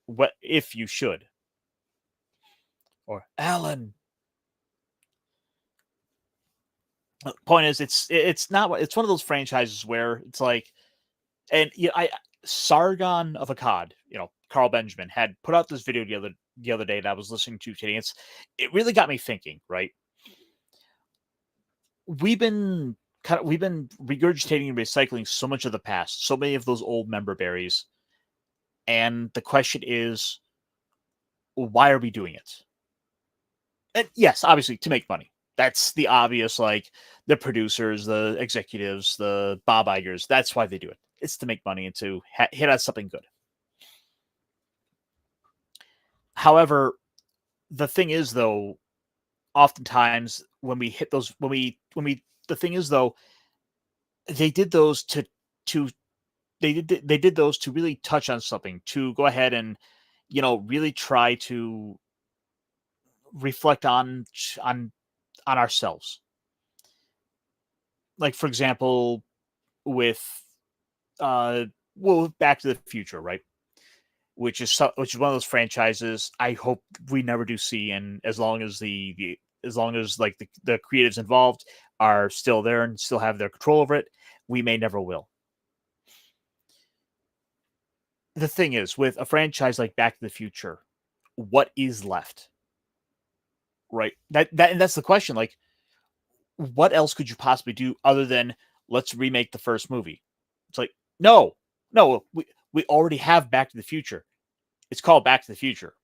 what if you should. Or Alan. Point is, it's not. It's one of those franchises where it's like, and Sargon of Akkad, Carl Benjamin had put out this video the other day that I was listening to today. It really got me thinking. Right, we've been regurgitating and recycling so much of the past, so many of those old member berries, and the question is, why are we doing it? And yes, obviously to make money. That's the obvious, like the producers, the executives, the Bob Igers. That's why they do it. It's to make money and to hit on something good. However, the thing is, though, oftentimes when we hit those, the thing is, though, they did those they did those to really touch on something, to go ahead and, really try to reflect on ourselves. Like, for example, with Back to the Future, right? Which is one of those franchises I hope we never do see, and as long as the creatives involved are still there and still have their control over it, we may never will. The thing is, with a franchise like Back to the Future, what is left? Right. That's the question. Like, what else could you possibly do other than let's remake the first movie? It's like, no, we already have Back to the Future. It's called Back to the Future.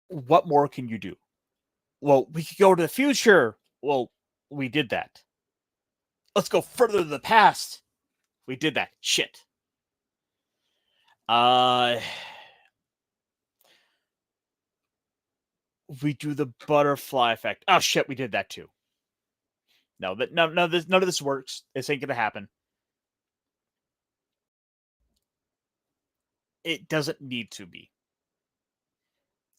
What more can you do? Well, we could go to the future. Well, we did that. Let's go further to the past. We did that. Shit. We do the butterfly effect. Oh shit, we did that too. No, none of this works. This ain't gonna happen. It doesn't need to be.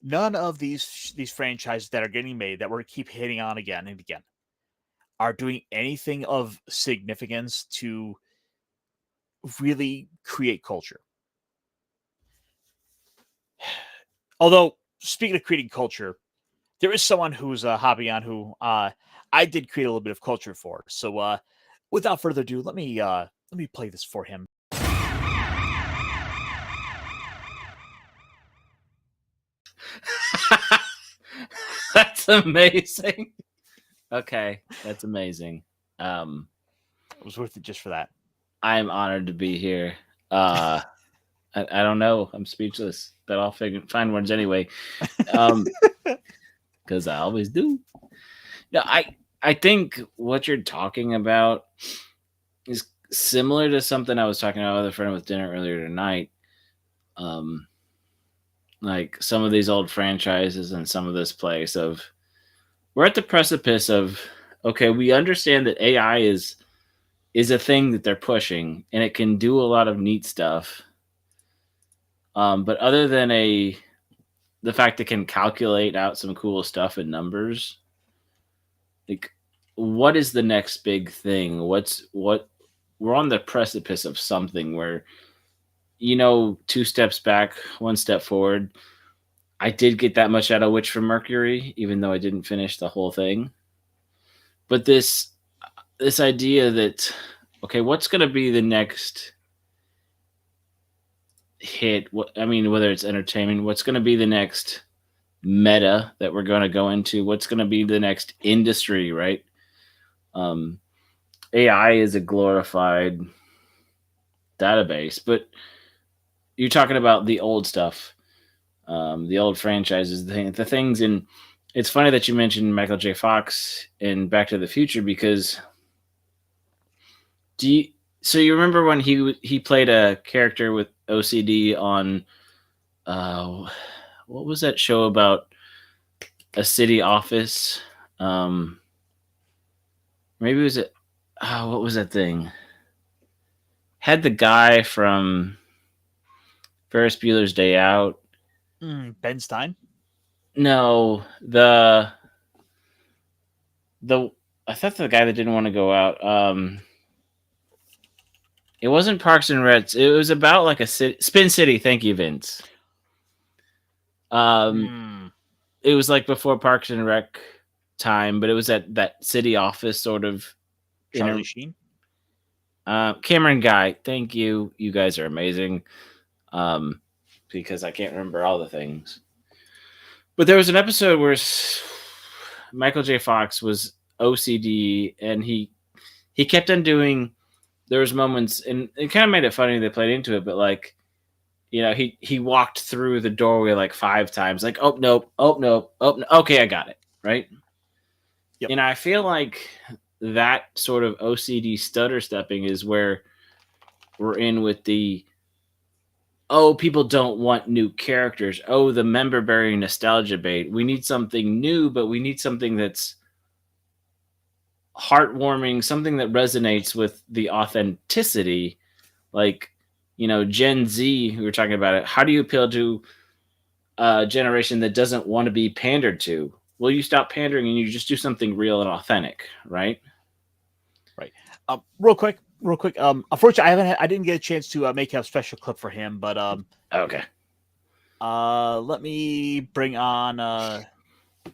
None of these franchises that are getting made that we're keep hitting on again and again are doing anything of significance to really create culture. Although, speaking of creating culture, there is someone who's a hobby on who I did create a little bit of culture for. So, without further ado, let me play this for him. That's amazing. Okay, that's amazing. It was worth it just for that. I'm honored to be here. I don't know. I'm speechless, but I'll find words anyway. Because I always do. No, I think what you're talking about is similar to something I was talking about with a friend with dinner earlier tonight. Like some of these old franchises and some of this place of we're at the precipice of okay, we understand that AI is a thing that they're pushing and it can do a lot of neat stuff. But other than the fact it can calculate out some cool stuff in numbers, like what is the next big thing? We're on the precipice of something where, 2 steps back, 1 step forward. I did get that much out of Witch from Mercury, even though I didn't finish the whole thing. But this idea that, okay, what's going to be the next hit? Whether it's entertainment, what's going to be the next meta that we're going to go into? What's going to be the next industry, right? AI is a glorified database, but you're talking about the old stuff, the old franchises, the things. And it's funny that you mentioned Michael J. Fox in Back to the Future because so you remember when he played a character with OCD on what was that show about a city office? Maybe it was what was that thing? Had the guy from Ferris Bueller's Day Out. Ben Stein? No, I thought the guy that didn't want to go out. It wasn't Parks and Rec. It was about like a Spin City. Thank you, Vince. It was like before Parks and Rec time, but it was that city office sort of. Charlie Sheen? Cameron Guy. Thank you. You guys are amazing. Because I can't remember all the things. But there was an episode where Michael J. Fox was OCD and he kept on doing. There was moments, and it kind of made it funny they played into it, but like, he walked through the doorway like 5 times, like, oh nope, okay, I got it, right? Yep. And I feel like that sort of OCD stutter stepping is where we're in with the people don't want new characters. Oh, the member bearing nostalgia bait. We need something new, but we need something that's heartwarming, something that resonates with the authenticity. Like, Gen Z, we were talking about it. How do you appeal to a generation that doesn't want to be pandered to? Well, you stop pandering and you just do something real and authentic, right? Right. Real quick. Unfortunately, I didn't get a chance to make a special clip for him, but okay. Let me bring on.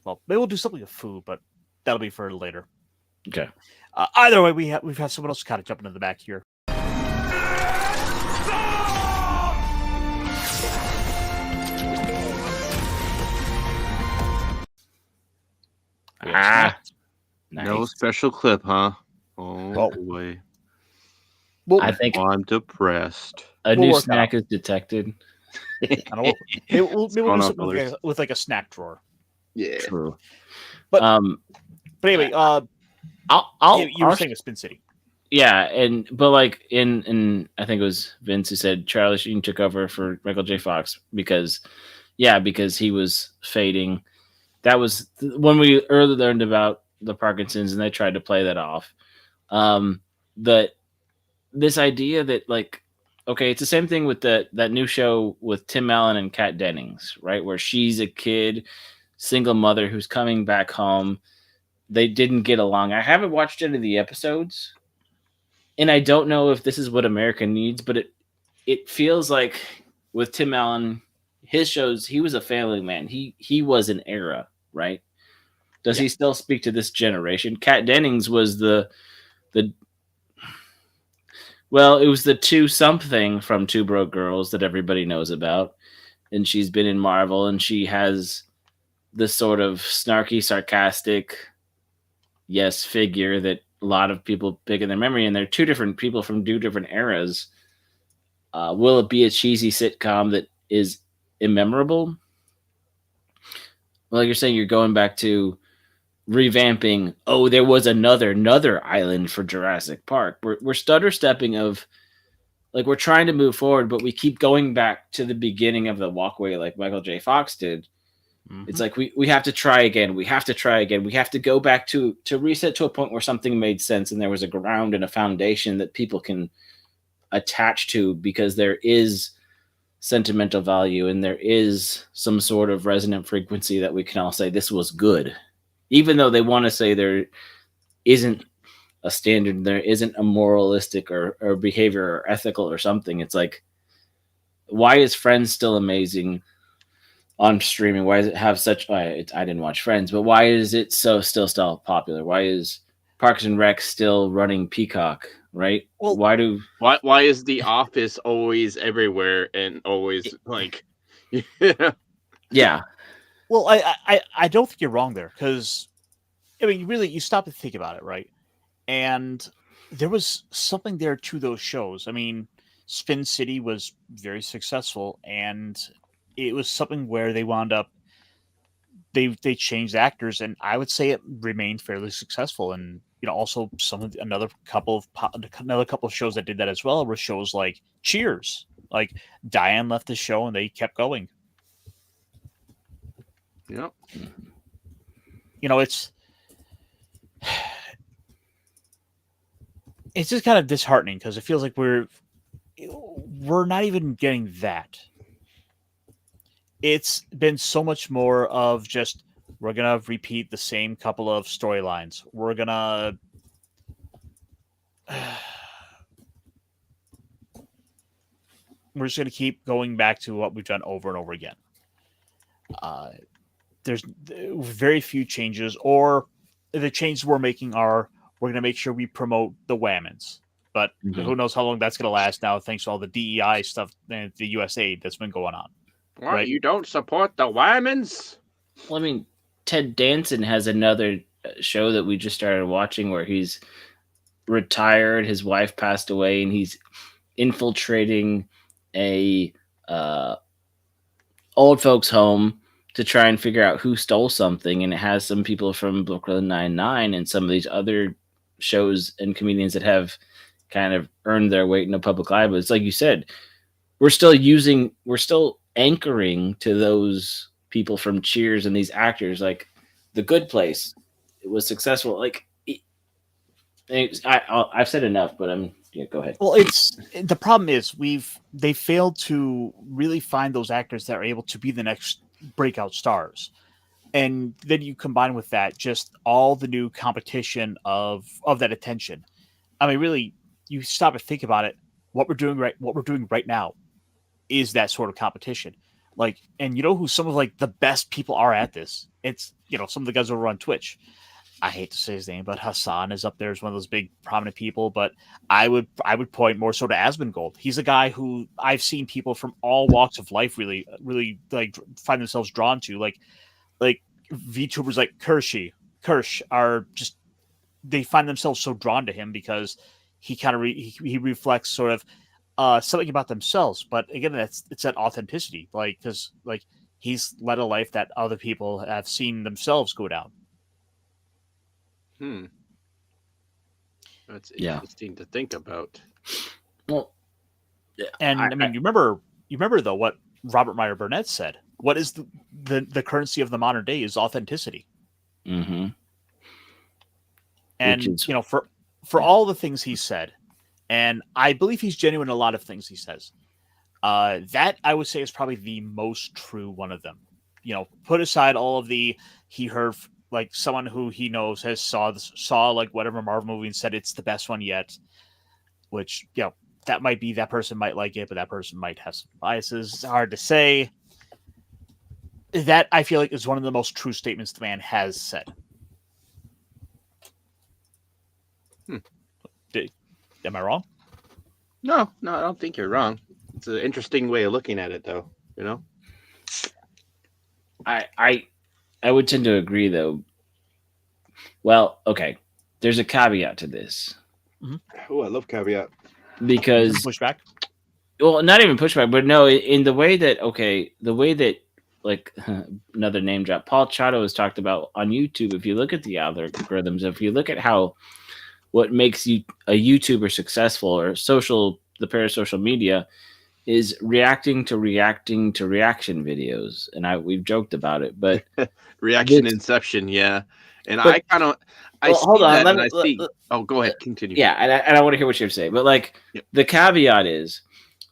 Well, maybe we'll do something with food, but that'll be for later. Okay. Either way, we've had someone else kind of jumping in the back here. special clip, huh? Oh Well, boy, I we'll, think I'm depressed. a we'll new work that out. snack is detected. I don't know. Maybe we'll do going on, something fellas? with like a snack drawer. Yeah. True. But Um, but anyway, you were I'll saying a Spin City. yeah, but like in I think it was Vince who said Charlie Sheen took over for Michael J. Fox because he was fading. That was when we early learned about the Parkinson's, and they tried to play that off. That this idea that like, okay, it's the same thing with that new show with Tim Allen and Kat Dennings, right? Where she's a kid, single mother who's coming back home. They didn't get along. I haven't watched any of the episodes, and I don't know if this is what America needs, but it feels like with Tim Allen, his shows, he was a family man. He was an era, right? Does he still speak to this generation? Kat Dennings was the well, it was the two something from Two Broke Girls that everybody knows about, and she's been in Marvel, and she has this sort of snarky, sarcastic, yes, figure that a lot of people pick in their memory, and they're two different people from two different eras. Will it be a cheesy sitcom that is immemorable? Well, like you're saying, you're going back to revamping. Oh, there was another island for Jurassic Park. We're stutter stepping of like we're trying to move forward, but we keep going back to the beginning of the walkway, like Michael J. Fox did. Mm-hmm. It's like we have to try again. We have to try again. We have to go back to reset to a point where something made sense and there was a ground and a foundation that people can attach to because there is sentimental value and there is some sort of resonant frequency that we can all say this was good, even though they want to say there isn't a standard, there isn't a moralistic or behavior or ethical or something. It's like, why is Friends still amazing on streaming? Why does it have such? I didn't watch Friends, but why is it still popular? Why is Parks and Rec still running Peacock? Right? Well, Why is The Office always everywhere and always like? Yeah. Well, I don't think you're wrong there because I mean, really, you stop to think about it, right? And there was something there to those shows. I mean, Spin City was very successful, and it was something where they wound up they changed actors, and I would say it remained fairly successful. And also another couple of shows that did that as well were shows like Cheers. Like Diane left the show, and they kept going. Yep. It's just kind of disheartening because it feels like we're not even getting that. It's been so much more of just we're gonna repeat the same couple of storylines. We're just gonna keep going back to what we've done over and over again. There's very few changes, or the changes we're making are we're gonna make sure we promote the Whammons. But who knows how long that's gonna last now, thanks to all the DEI stuff and the USAID that's been going on. What? Right? You don't support the Whammons? Well, I mean, Ted Danson has another show that we just started watching where he's retired, his wife passed away, and he's infiltrating a old folks home to try and figure out who stole something. And it has some people from Brooklyn Nine-Nine and some of these other shows and comedians that have kind of earned their weight in the public eye. But it's like you said, we're still anchoring to those people from Cheers and these actors. Like The Good Place, it was successful. Like I've said enough, but go ahead. Well, the problem is they failed to really find those actors that are able to be the next breakout stars. And then you combine with that just all the new competition of that attention. I mean, really, you stop and think about it. What we're doing right now is that sort of competition. Like, and who some of like the best people are at this? It's some of the guys over on Twitch. I hate to say his name, but Hassan is up there as one of those big prominent people. But I would point more so to Asmongold. He's a guy who I've seen people from all walks of life really like find themselves drawn to. Like VTubers like Kirsch are just they find themselves so drawn to him because he kind of he reflects sort of something about themselves. But again, it's that authenticity, like because like he's led a life that other people have seen themselves go down. That's Yeah. interesting to think about. Well, And I mean, you remember though what Robert Meyer Burnett said. What is the currency of the modern day is authenticity. mm-hmm. And is- you know, for all the things he said, and I believe he's genuine in a lot of things he says. That I would say is probably the most true one of them. You know, put aside all of the he heard like someone who he knows has saw like whatever Marvel movie and said it's the best one yet, which you know that might be that person might like it, but that person might have some biases. It's hard to say. That I feel like is one of the most true statements the man has said. Am I wrong? No, I don't think you're wrong. It's an interesting way of looking at it, though. You know, I would tend to agree, though. Well, okay. There's a caveat to this oh, I love caveat. because, Pushback. well, not even pushback, but no, in the way that like another name drop, Paul Chato has talked about on YouTube. If you look at the algorithms, if you look at what makes you a YouTuber successful or the parasocial media is reacting to reaction videos. And we've joked about it, but Reaction inception, yeah. And But- I see hold on, that and I see. Oh, go ahead, continue. yeah, and I want to hear what you have to say. But like the caveat is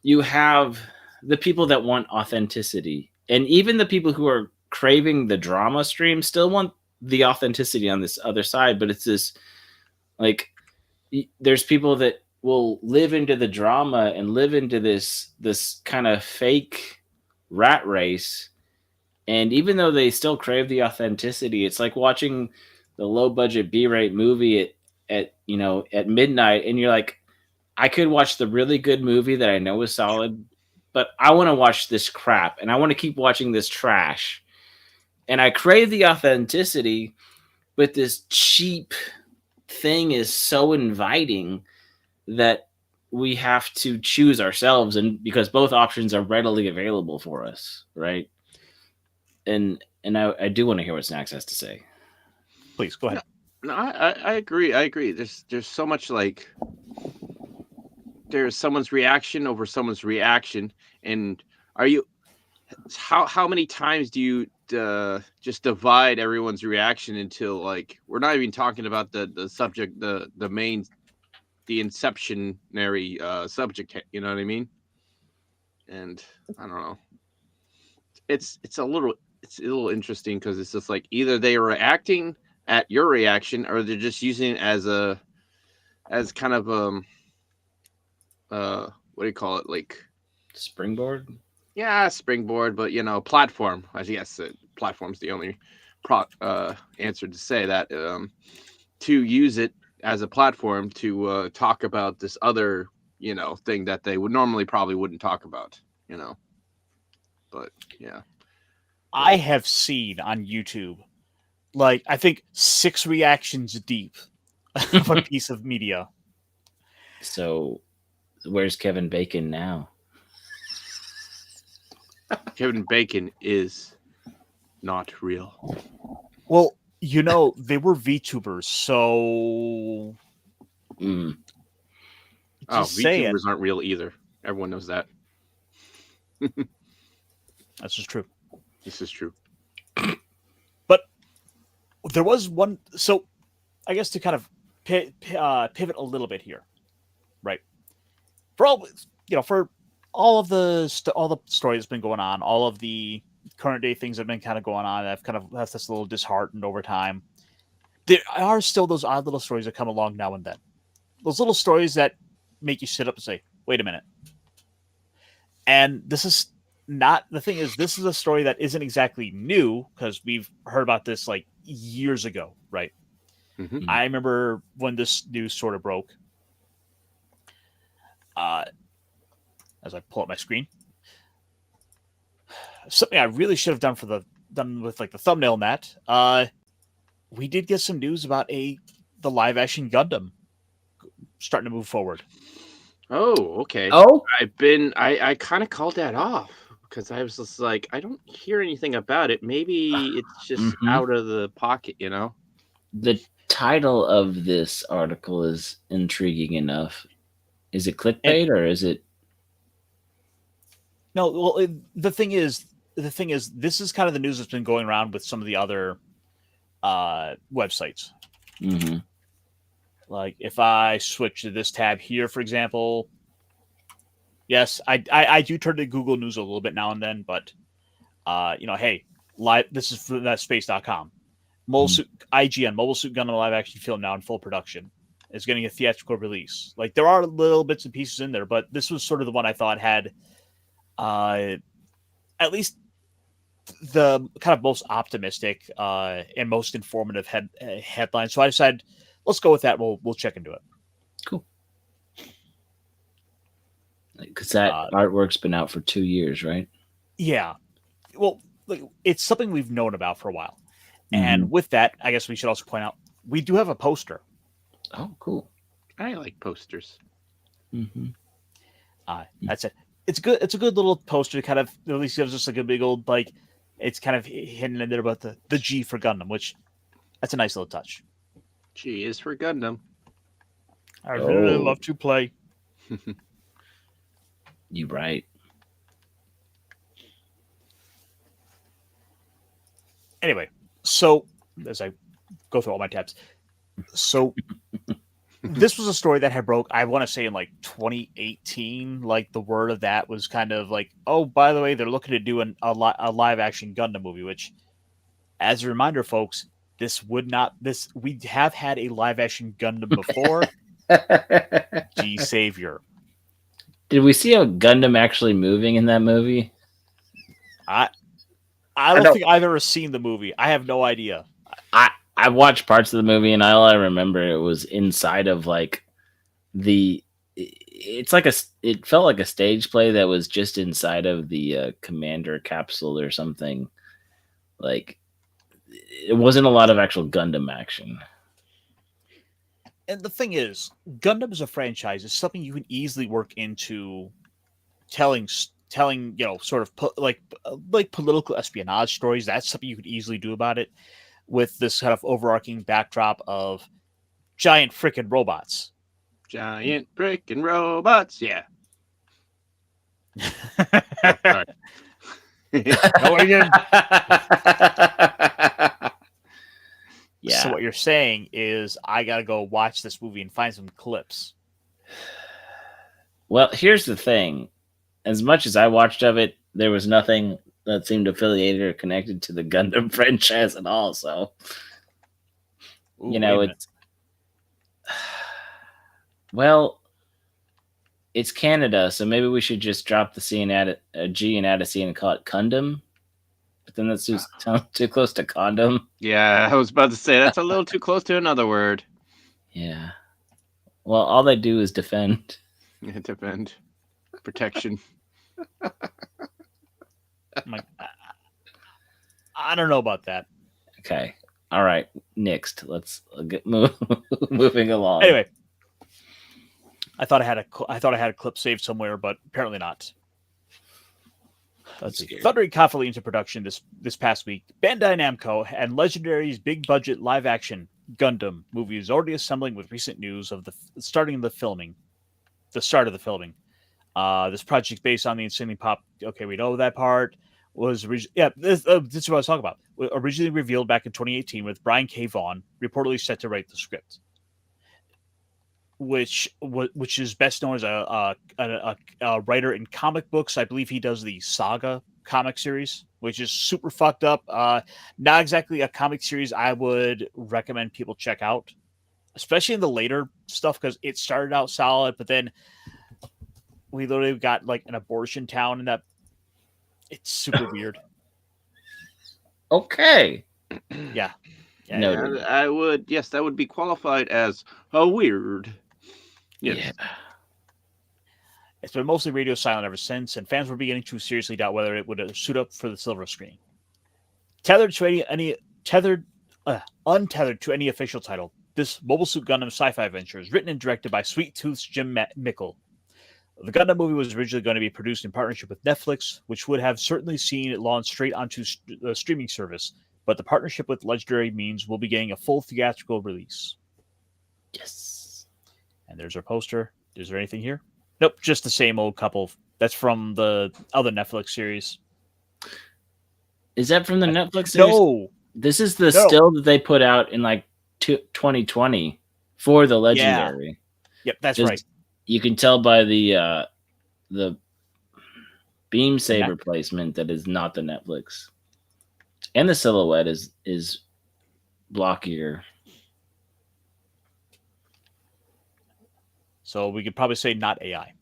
you have the people that want authenticity, and even the people who are craving the drama stream still want the authenticity on this other side. But it's this like there's people that will live into the drama and live into this kind of fake rat race, and even though they still crave the authenticity, it's like watching the low budget B-rate movie at midnight, and you're like, I could watch the really good movie that I know is solid, but I want to watch this crap and I want to keep watching this trash, and I crave the authenticity, but this cheap thing is so inviting that we have to choose ourselves, and because both options are readily available for us, right? And I do want to hear what Snacks has to say. Please go ahead. No, I agree. I agree. There's so much like there's someone's reaction over someone's reaction, and how many times do you just divide everyone's reaction until like we're not even talking about the subject, the main, the inceptionary subject, you know what I mean? And I don't know. It's a little interesting because it's just like either they are reacting at your reaction or they're just using it as kind of what do you call it, like Springboard? Yeah, springboard, but platform. I guess platform's the only answer to say that. To use it as a platform to talk about this other, thing that they would normally probably wouldn't talk about, But yeah, I have seen on YouTube, like I think 6 reactions deep of a piece of media. So, where's Kevin Bacon now? Kevin Bacon is not real. Well, they were VTubers, so just saying. VTubers aren't real either. Everyone knows that. That's just true. This is true. But there was one. So I guess to kind of pivot a little bit here, right? For all of the story that's been going on, all of the current day things that have been kind of going on, I've kind of left us a little disheartened over time. There are still those odd little stories that come along now and then. Those little stories that make you sit up and say, wait a minute. And this is not, the thing is, this is a story that isn't exactly new because we've heard about this like years ago, right? Mm-hmm. I remember when this news sort of broke. As I pull up my screen, something I really should have done with like the thumbnail, Matt. We did get some news about the the live action Gundam starting to move forward. Oh, okay. Oh, I kind of called that off because I was just like, I don't hear anything about it. Maybe it's just Mhm. out of the pocket, you know? the title of this article is intriguing enough. Is it clickbait or is it? No, well, the thing is, this is kind of the news that's been going around with some of the other websites. Mhm. Like if I switch to this tab here, for example, yes, I do turn to Google News a little bit now and then, but hey, live. This is from that space.com. Mobile Suit IGN Mobile Suit Gundam live action film now in full production. It's getting a theatrical release. Like there are little bits and pieces in there, but this was sort of the one I thought had at least the kind of most optimistic and most informative headline. So I decided, let's go with that. We'll check into it. Cool. Because that artwork's been out for 2 years, right? Yeah. Well, it's something we've known about for a while. And with that, I guess we should also point out we do have a poster. Oh, cool. I like posters. That's it. It's good. It's a good little poster. Kind of at least gives us like a big old like. It's kind of hidden in there about the G for Gundam, which that's a nice little touch. G is for Gundam. I really love to play. You're right. Anyway, so as I go through all my tabs, so this was a story that had broke, I want to say in like 2018. Like the word of that was kind of like, oh, by the way, they're looking to do a live action Gundam movie, which, as a reminder, folks, we have had a live action Gundam before. G Savior. Did we see a Gundam actually moving in that movie? I don't think I've ever seen the movie. I have no idea. I watched parts of the movie, and all I remember it was inside of like it felt like a stage play that was just inside of the commander capsule or something. Like it wasn't a lot of actual Gundam action. And the thing is, Gundam as a franchise is something you can easily work into telling sort of like political espionage stories. That's something you could easily do about it with this kind of overarching backdrop of giant freaking robots. Giant freaking robots, yeah. Sorry. No, again. Yeah. So what you're saying is I got to go watch this movie and find some clips. Well, here's the thing. As much as I watched of it, there was nothing that seemed affiliated or connected to the Gundam franchise at all. So, it's... Well, it's Canada, so maybe we should just drop the C and add a G and add a C and call it Gundam. But then that's too close to condom. Yeah, I was about to say that's a little too close to another word. Yeah. Well, all they do is defend. Yeah, defend. Protection. I don't know about that. Okay. All right. Next, let's get moving along. Anyway, I thought I had a clip saved somewhere, but apparently not. Let's see. Thundering confidently into production this past week, Bandai Namco and Legendary's big budget live action Gundam movie is already assembling with recent news of the start of the filming. This project based on the insanely pop. Okay, we know that part was originally. This is what I was talking about. Originally revealed back in 2018 with Brian K. Vaughan reportedly set to write the script, which is best known as a writer in comic books. I believe he does the Saga comic series, which is super fucked up. Not exactly a comic series I would recommend people check out, especially in the later stuff, because it started out solid, but then we literally got like an abortion town, and that it's super weird. Okay. Yeah. No, I would. Yes, that would be qualified as a weird. Yes. Yeah. It's been mostly radio silent ever since, and fans were beginning to seriously doubt whether it would suit up for the silver screen. Untethered to any official title, This Mobile Suit Gundam sci-fi adventure is written and directed by Sweet Tooth's Jim Mickle. The Gundam movie was originally going to be produced in partnership with Netflix, which would have certainly seen it launched straight onto the streaming service, but the partnership with Legendary means we'll be getting a full theatrical release. Yes. And there's our poster. Is there anything here? Nope, just the same old couple. That's from the other Netflix series. Is that from the Netflix series? No. This is the still that they put out in like 2020 for the Legendary. Yeah. Yep, that's right. You can tell by the beam saber placement that is not the Netflix. And the silhouette is blockier. So we could probably say not AI.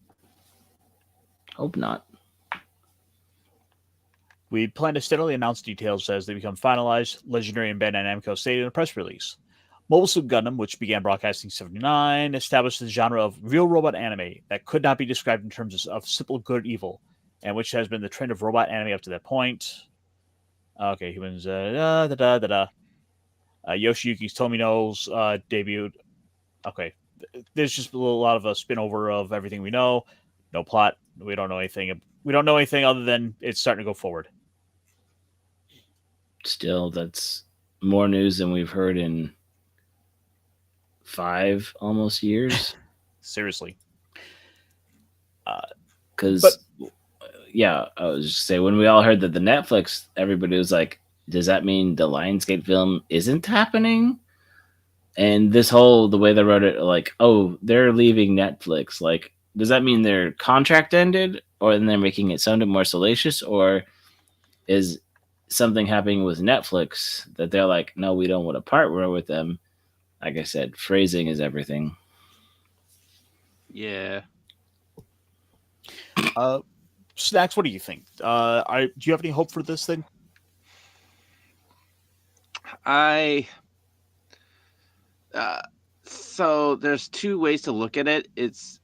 Hope not. We plan to steadily announce details as they become finalized, Legendary and Bandai Namco stated in a press release. Mobile Suit Gundam, which began broadcasting in 1979, established the genre of real robot anime that could not be described in terms of simple good evil, and which has been the trend of robot anime up to that point. Okay, humans. Yoshiyuki's Tomino's debuted. Okay, there's just a lot of a spin over of everything we know. No plot. We don't know anything. We don't know anything other than it's starting to go forward. Still, that's more news than we've heard in 5 almost years. Seriously. Because, yeah, I was just say when we all heard that the Netflix, everybody was like, does that mean the Lionsgate film isn't happening? And this whole, the way they wrote it, like, oh, they're leaving Netflix. Like, does that mean their contract ended? Or then they're making it sound more salacious? Or is something happening with Netflix that they're like, no, we don't want to partner with them? Like I said, phrasing is everything. Yeah. Snacks, what do you think? Do you have any hope for this thing? So there's two ways to look at it. Is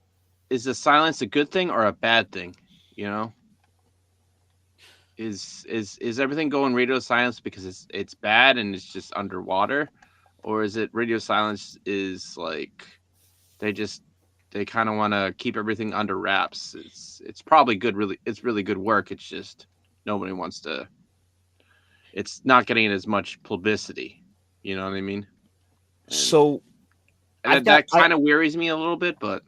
the silence a good thing or a bad thing? You know, is everything going radio silence because it's bad and it's just underwater, or is it radio silence is like they kind of want to keep everything under wraps? It's probably good. It's really good work. It's just nobody wants to. It's not getting as much publicity. You know what I mean? And that kind of wearies me a little bit, but.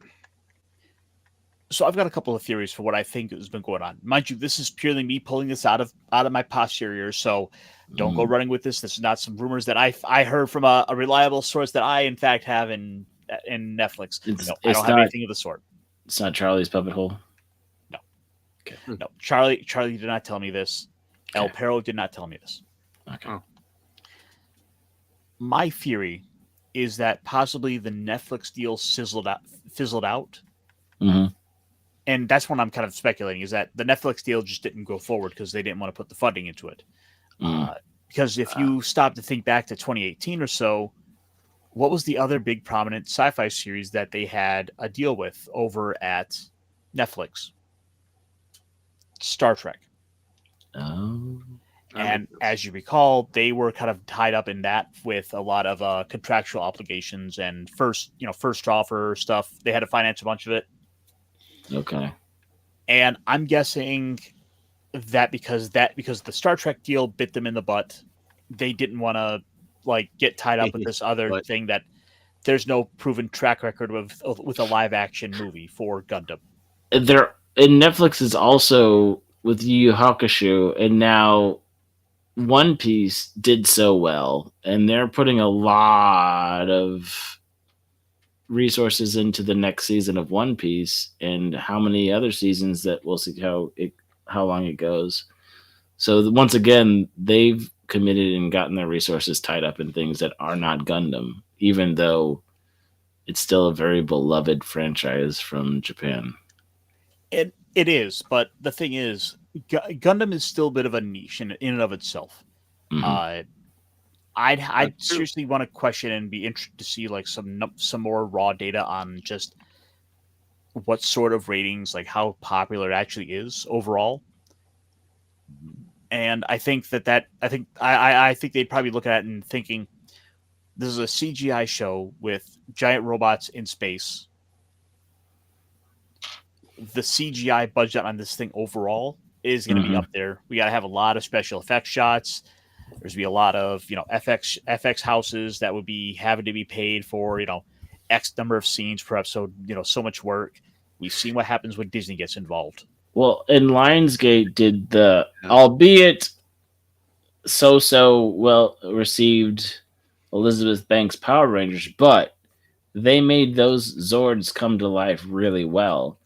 So I've got a couple of theories for what I think has been going on. Mind you, this is purely me pulling this out of my posterior, so don't go running with this. This is not some rumors that I heard from a reliable source that I in fact have in Netflix. I don't have anything of the sort. It's not Charlie's puppet hole? No. Okay. No. Charlie did not tell me this. Okay. El Perro did not tell me this. Okay. Oh. My theory is that possibly the Netflix deal fizzled out. Mm-hmm. And that's what I'm kind of speculating, is that the Netflix deal just didn't go forward because they didn't want to put the funding into it. Because if you stop to think back to 2018 or so, what was the other big prominent sci-fi series that they had a deal with over at Netflix? Star Trek. Oh. And as you recall, they were kind of tied up in that with a lot of contractual obligations and first offer stuff. They had to finance a bunch of it. Okay. And I'm guessing that because the Star Trek deal bit them in the butt, they didn't want to get tied up with this other thing that there's no proven track record with a live action movie for Gundam. And Netflix is also with Yu Yu Hakusho, and now One Piece did so well, and they're putting a lot of resources into the next season of One Piece, and how many other seasons that we'll see how long it goes. So once again, they've committed and gotten their resources tied up in things that are not Gundam, even though it's still a very beloved franchise from Japan. It is, but the thing is, Gundam is still a bit of a niche in and of itself. Mm-hmm. I'd seriously want to question and be interested to see some more raw data on just what sort of ratings, how popular it actually is overall. And I think I think they'd probably look at it and thinking, This is a CGI show with giant robots in space. The CGI budget on this thing overall is going to be up there. We got to have a lot of special effects shots. There's going to be a lot of, FX houses that would be having to be paid for, X number of scenes per episode, so much work. We've seen what happens when Disney gets involved. Well, and Lionsgate did albeit so well received Elizabeth Banks Power Rangers, but they made those Zords come to life really well.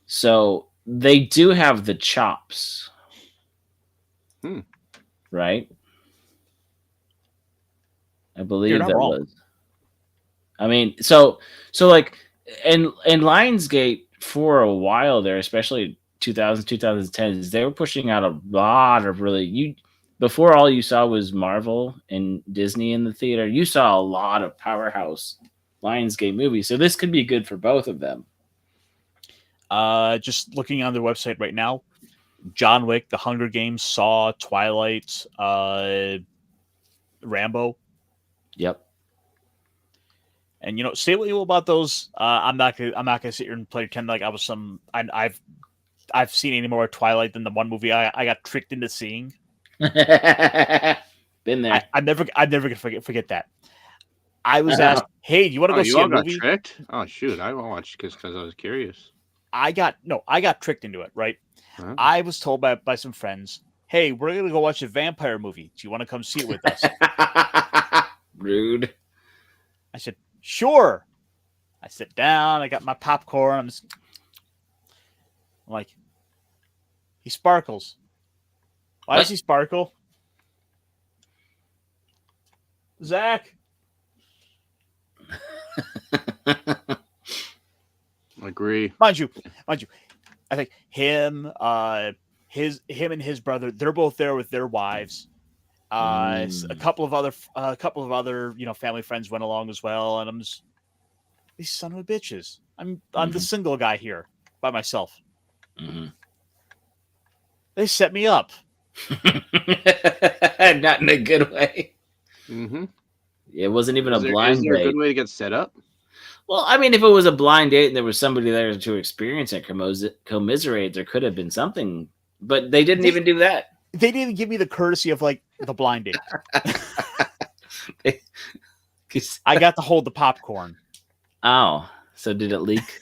So they do have the chops. Right? I believe that wrong. was. I mean, so like, and Lionsgate for a while there, especially 2010s, they were pushing out a lot of before all you saw was Marvel and Disney in the theater, you saw a lot of powerhouse Lionsgate movies. So this could be good for both of them. Just looking on their website right now, John Wick, The Hunger Games, Saw, Twilight, Rambo. Yep. And say what you will about those. I'm not gonna sit here and pretend like I was I've seen any more Twilight than the one movie I got tricked into seeing. Been there. I'm never gonna forget that. I was asked, "Hey, do you want to go see a movie?" You got tricked? Oh shoot! I watched because I was curious. I got tricked into it. Right. Huh? I was told by some friends, "Hey, we're gonna go watch a vampire movie. Do you want to come see it with us?" Rude. I said, "Sure." I sit down. I got my popcorn. I'm like, he sparkles. Why does he sparkle? Zach. Agree. Mind you, I think him and his brother, they're both there with their wives. A couple of other family friends went along as well, and I'm just, these son of a bitches. I'm the single guy here by myself. Mm-hmm. They set me up. Not in a good way. Mm-hmm. It wasn't even a blind date. Is there a good way to get set up? Well, I mean, if it was a blind date and there was somebody there to experience it, commiserate, there could have been something, but they didn't even do that. They didn't give me the courtesy of like the blind date. I got to hold the popcorn. Oh, so did it leak?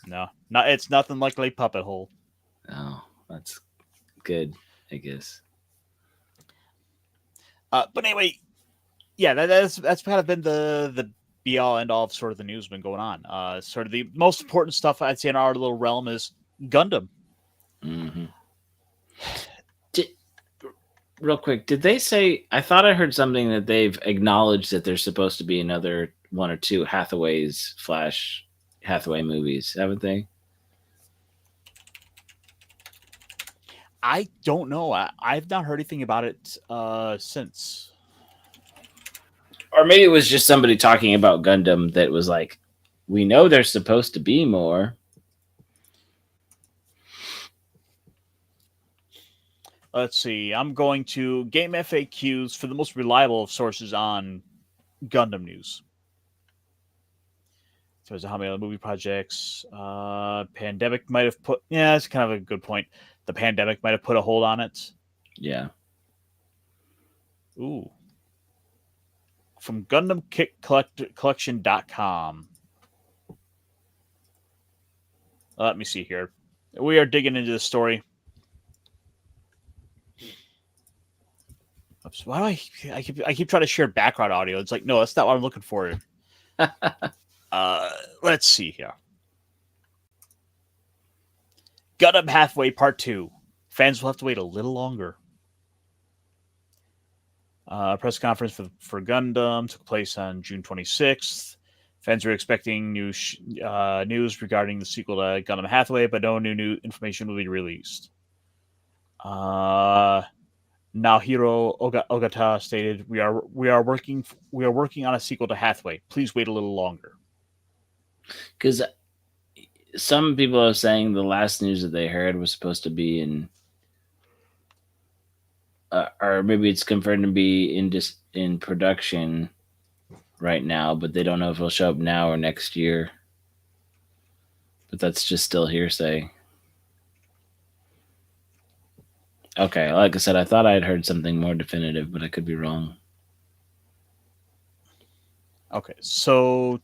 No, it's nothing like a puppet hole. Oh, that's good, I guess. But anyway, yeah, that's kind of been the be all end all of sort of the news been going on. Sort of the most important stuff I'd say in our little realm is Gundam. Mm-hmm. Real quick, did they say? I thought I heard something that they've acknowledged that there's supposed to be another one or two Hathaway movies, haven't they? I don't know. I've not heard anything about it since. Or maybe it was just somebody talking about Gundam that was like, we know there's supposed to be more. Let's see. I'm going to Game FAQs for the most reliable of sources on Gundam news. So how many other movie projects? Pandemic might have put... Yeah, that's kind of a good point. The pandemic might have put a hold on it. Yeah. Ooh. From GundamKitCollection.com. Let me see here. We are digging into the story. Oops, why do I keep trying to share background audio? It's like, no, that's not what I'm looking for. Let's see here. Gundam Halfway Part 2. Fans will have to wait a little longer. Press conference for Gundam took place on June 26th. Fans are expecting news regarding the sequel to Gundam Hathaway, but no new information will be released. Naohiro Ogata stated, "We are working on a sequel to Hathaway. Please wait a little longer." Because some people are saying the last news that they heard was supposed to be in or maybe it's confirmed to be in production right now, but they don't know if it'll show up now or next year. But that's just still hearsay. Okay, like I said, I thought I had heard something more definitive, but I could be wrong. Okay, so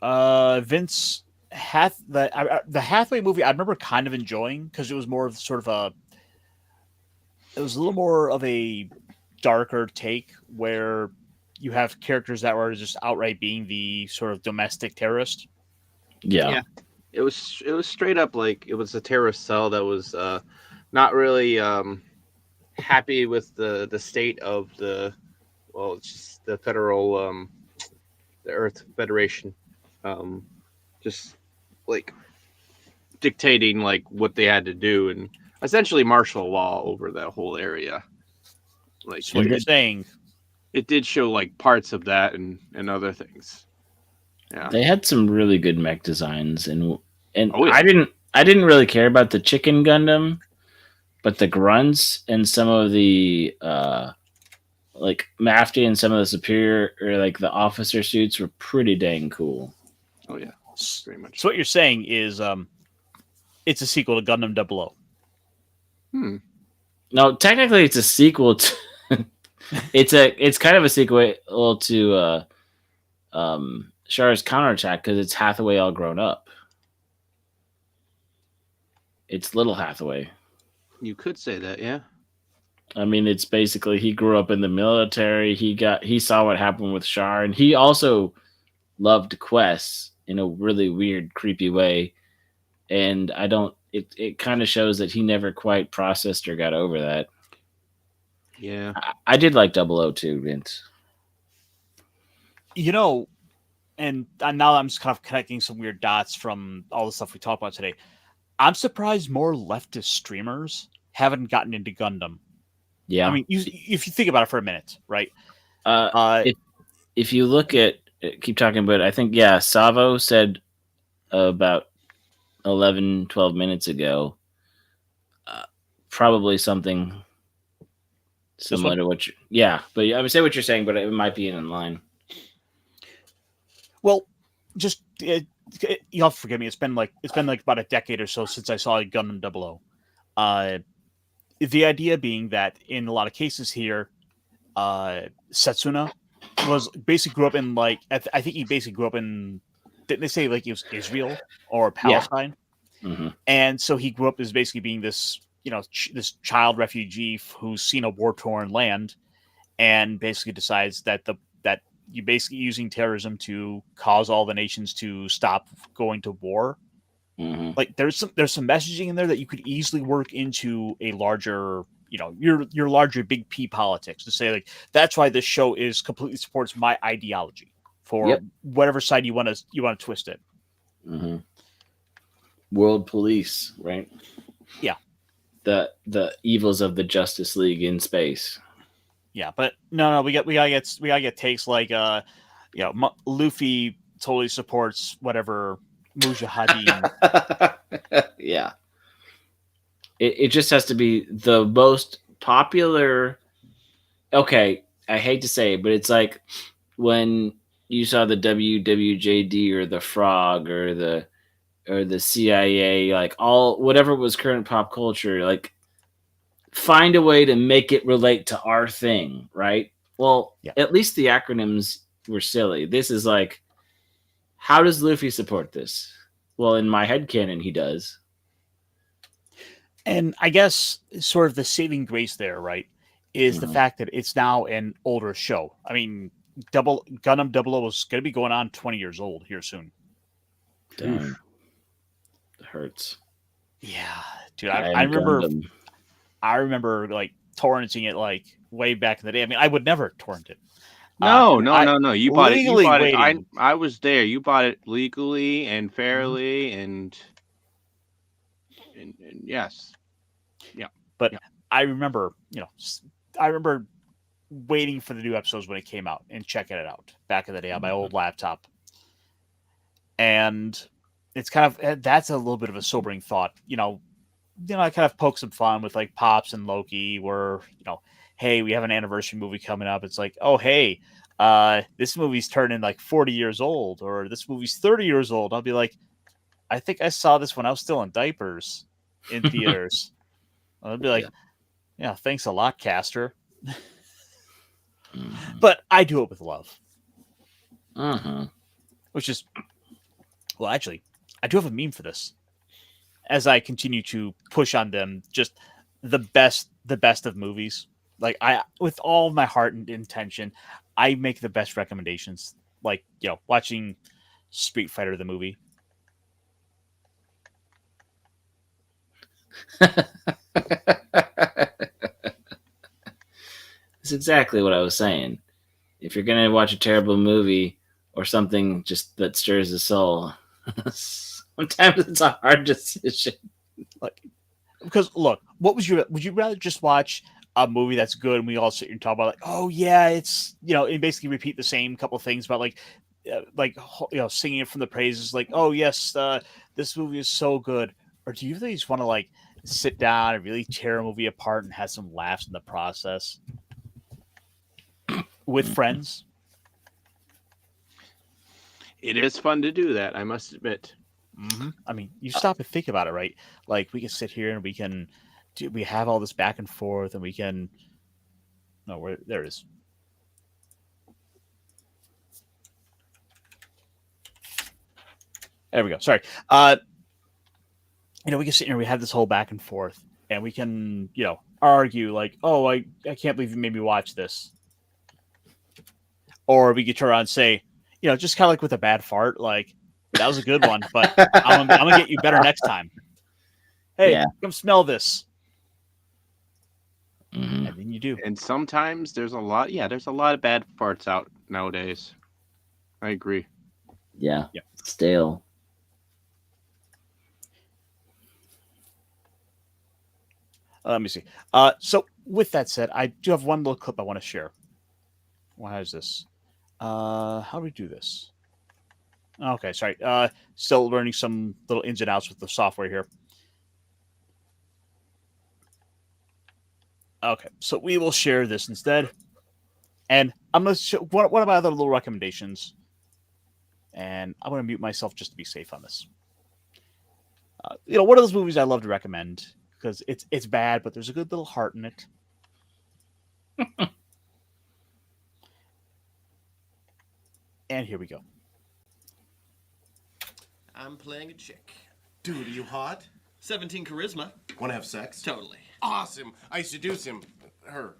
Vince the Hathaway movie I remember kind of enjoying because it was more of sort of it was a little more of a darker take where you have characters that were just outright being the sort of domestic terrorist. Yeah. It was straight up like it was a terrorist cell that was not really happy with the state of it's just the federal the Earth Federation, just like dictating like what they had to do and essentially martial law over that whole area. Like So what you're saying, it did show like parts of that and other things. Yeah, They had some really good mech designs, and Oh, yeah. I didn't really care about the Chicken Gundam, but the grunts and some of the like Mafty and some of the superior or like the officer suits were pretty dang cool. Oh yeah, very much. so what you're saying is it's a sequel to Gundam 00. No, technically it's a sequel to it's kind of a sequel to Char's Counterattack because it's Hathaway all grown up. It's little Hathaway. You could say that, yeah. I mean, it's basically he grew up in the military. He saw what happened with Char, and he also loved quests in a really weird, creepy way. And it kind of shows that he never quite processed or got over that. Yeah. I did like 002, Vince. You know, and now I'm just kind of connecting some weird dots from all the stuff we talked about today. I'm surprised more leftist streamers haven't gotten into Gundam. Yeah. I mean, if you think about it for a minute, right? If you look at, keep talking, but I think, yeah, Savo said about 11, 12 minutes ago, probably something similar to what but I would say what you're saying, but it might be in line. Well, just you'll have to forgive me. It's been like about a decade or so since I saw Gundam 00. The idea being that in a lot of cases here, Setsuna was basically grew up in like I think he basically grew up in, didn't they say like it was Israel or Palestine? Yeah. Mm-hmm. And so he grew up as basically being this this child refugee who's seen a war torn land, and basically decides that that you're basically using terrorism to cause all the nations to stop going to war. Mm-hmm. Like there's some messaging in there that you could easily work into a larger, your larger big P politics to say like that's why this show is completely supports my ideology for whatever side you want to twist it. Mm-hmm. World police, right? Yeah. The evils of the Justice League in space. Yeah, but no, we gotta get takes like Luffy totally supports whatever Mujahideen. Yeah. It just has to be the most popular. Okay, I hate to say it, but it's like when you saw the WWJD or the Frog or the CIA, like all whatever was current pop culture, like find a way to make it relate to our thing, right? Well, At least the acronyms were silly. This is like, how does Luffy support this? Well, in my headcanon, he does. And I guess sort of the saving grace there, right, is the fact that it's now an older show. I mean, Gundam 00 is going to be going on 20 years old here soon. Damn. It hurts. Yeah, dude. I remember like torrenting it like way back in the day. I mean, I would never torrent it. No. You bought it. You bought it. I was there. You bought it legally and fairly, and yes, yeah. But I remember, waiting for the new episodes when it came out and checking it out back in the day on my old laptop. And it's kind of that's a little bit of a sobering thought. I kind of poke some fun with like Pops and Loki, where hey, we have an anniversary movie coming up. It's like, oh hey, this movie's turning like 40 years old, or this movie's 30 years old. I'll be like, I think I saw this when I was still in diapers in theaters. I'll be like, yeah, thanks a lot, Caster. But I do it with love. Which is, well, actually, I do have a meme for this. As I continue to push on them, just the best of movies. Like with all my heart and intention, I make the best recommendations. Like, watching Street Fighter the movie. That's exactly what I was saying. If you're gonna watch a terrible movie or something just that stirs the soul, sometimes it's a hard decision. Because look, would you rather just watch a movie that's good and we all sit here and talk about like, oh yeah, it's and basically repeat the same couple things about singing it from the praises, like, oh yes, this movie is so good, or do you really just want to like sit down and really tear a movie apart and have some laughs in the process with friends? It is fun to do that, I must admit. Mm-hmm. I mean, you stop and think about it, right? Like, we can sit here and we have all this back and forth, and we can. No, where there it is. There we go. Sorry. We can sit here and we have this whole back and forth, and we can, argue like, oh, I can't believe you made me watch this. Or we could turn around and say, just kind of like with a bad fart, like, that was a good one, but I'm gonna get you better next time. Hey, come smell this. Mm-hmm. And then you do. And sometimes there's a lot of bad farts out nowadays. I agree. Yeah. Stale. Let me see. So with that said, I do have one little clip I want to share. Why is this? How do we do this? Okay, sorry. Still learning some little ins and outs with the software here. Okay, so we will share this instead. And I'm going to show one of my other little recommendations. And I'm going to mute myself just to be safe on this. One of those movies I love to recommend because it's bad, but there's a good little heart in it. And here we go. I'm playing a chick. Dude, are you hot? 17 charisma. Want to have sex? Totally. Awesome. I seduce him. Her.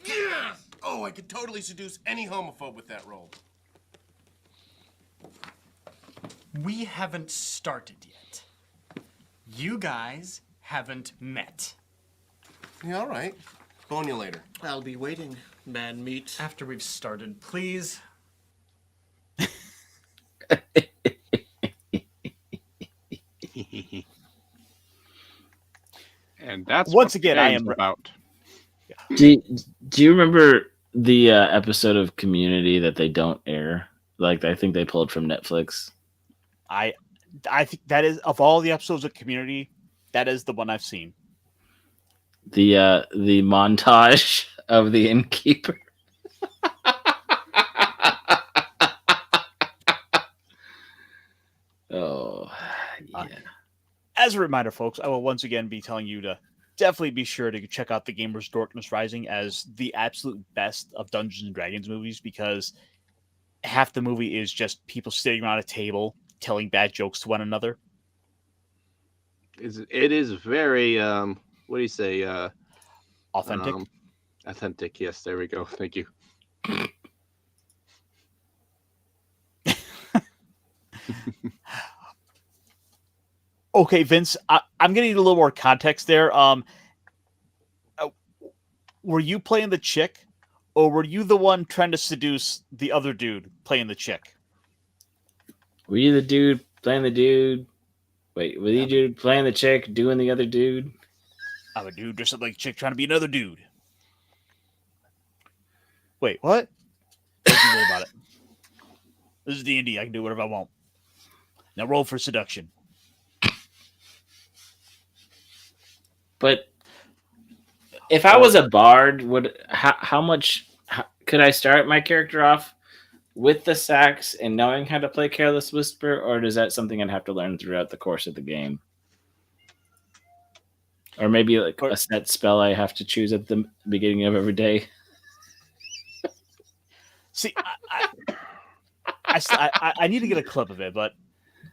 Yes! Oh, I could totally seduce any homophobe with that role. We haven't started yet. You guys haven't met. Yeah, all right. Phone you later. I'll be waiting, man meat. After we've started, please. And that's once what again I am about. Do you remember the episode of Community that they don't air? Like, I think they pulled from Netflix. I think that is, of all the episodes of Community, that is the one I've seen. The montage of the innkeeper. Oh, yeah. As a reminder, folks, I will once again be telling you to definitely be sure to check out The Gamer's Darkness Rising as the absolute best of Dungeons and Dragons movies, because half the movie is just people sitting around a table telling bad jokes to one another. It is very what do you say? Authentic. Authentic. Yes, there we go. Thank you. Okay, Vince, I'm going to need a little more context there. Were you playing the chick, or were you the one trying to seduce the other dude playing the chick? Were you the dude playing the dude? Wait, were you dude playing the chick doing the other dude? I'm a dude dressed up like a chick trying to be another dude. Wait, what? Don't you worry about it. This is D&D. I can do whatever I want. Now roll for seduction. But if I was a bard, how much could I start my character off with the sax and knowing how to play Careless Whisper, or is that something I'd have to learn throughout the course of the game? Or maybe like a set spell I have to choose at the beginning of every day. See, I need to get a clip of it, but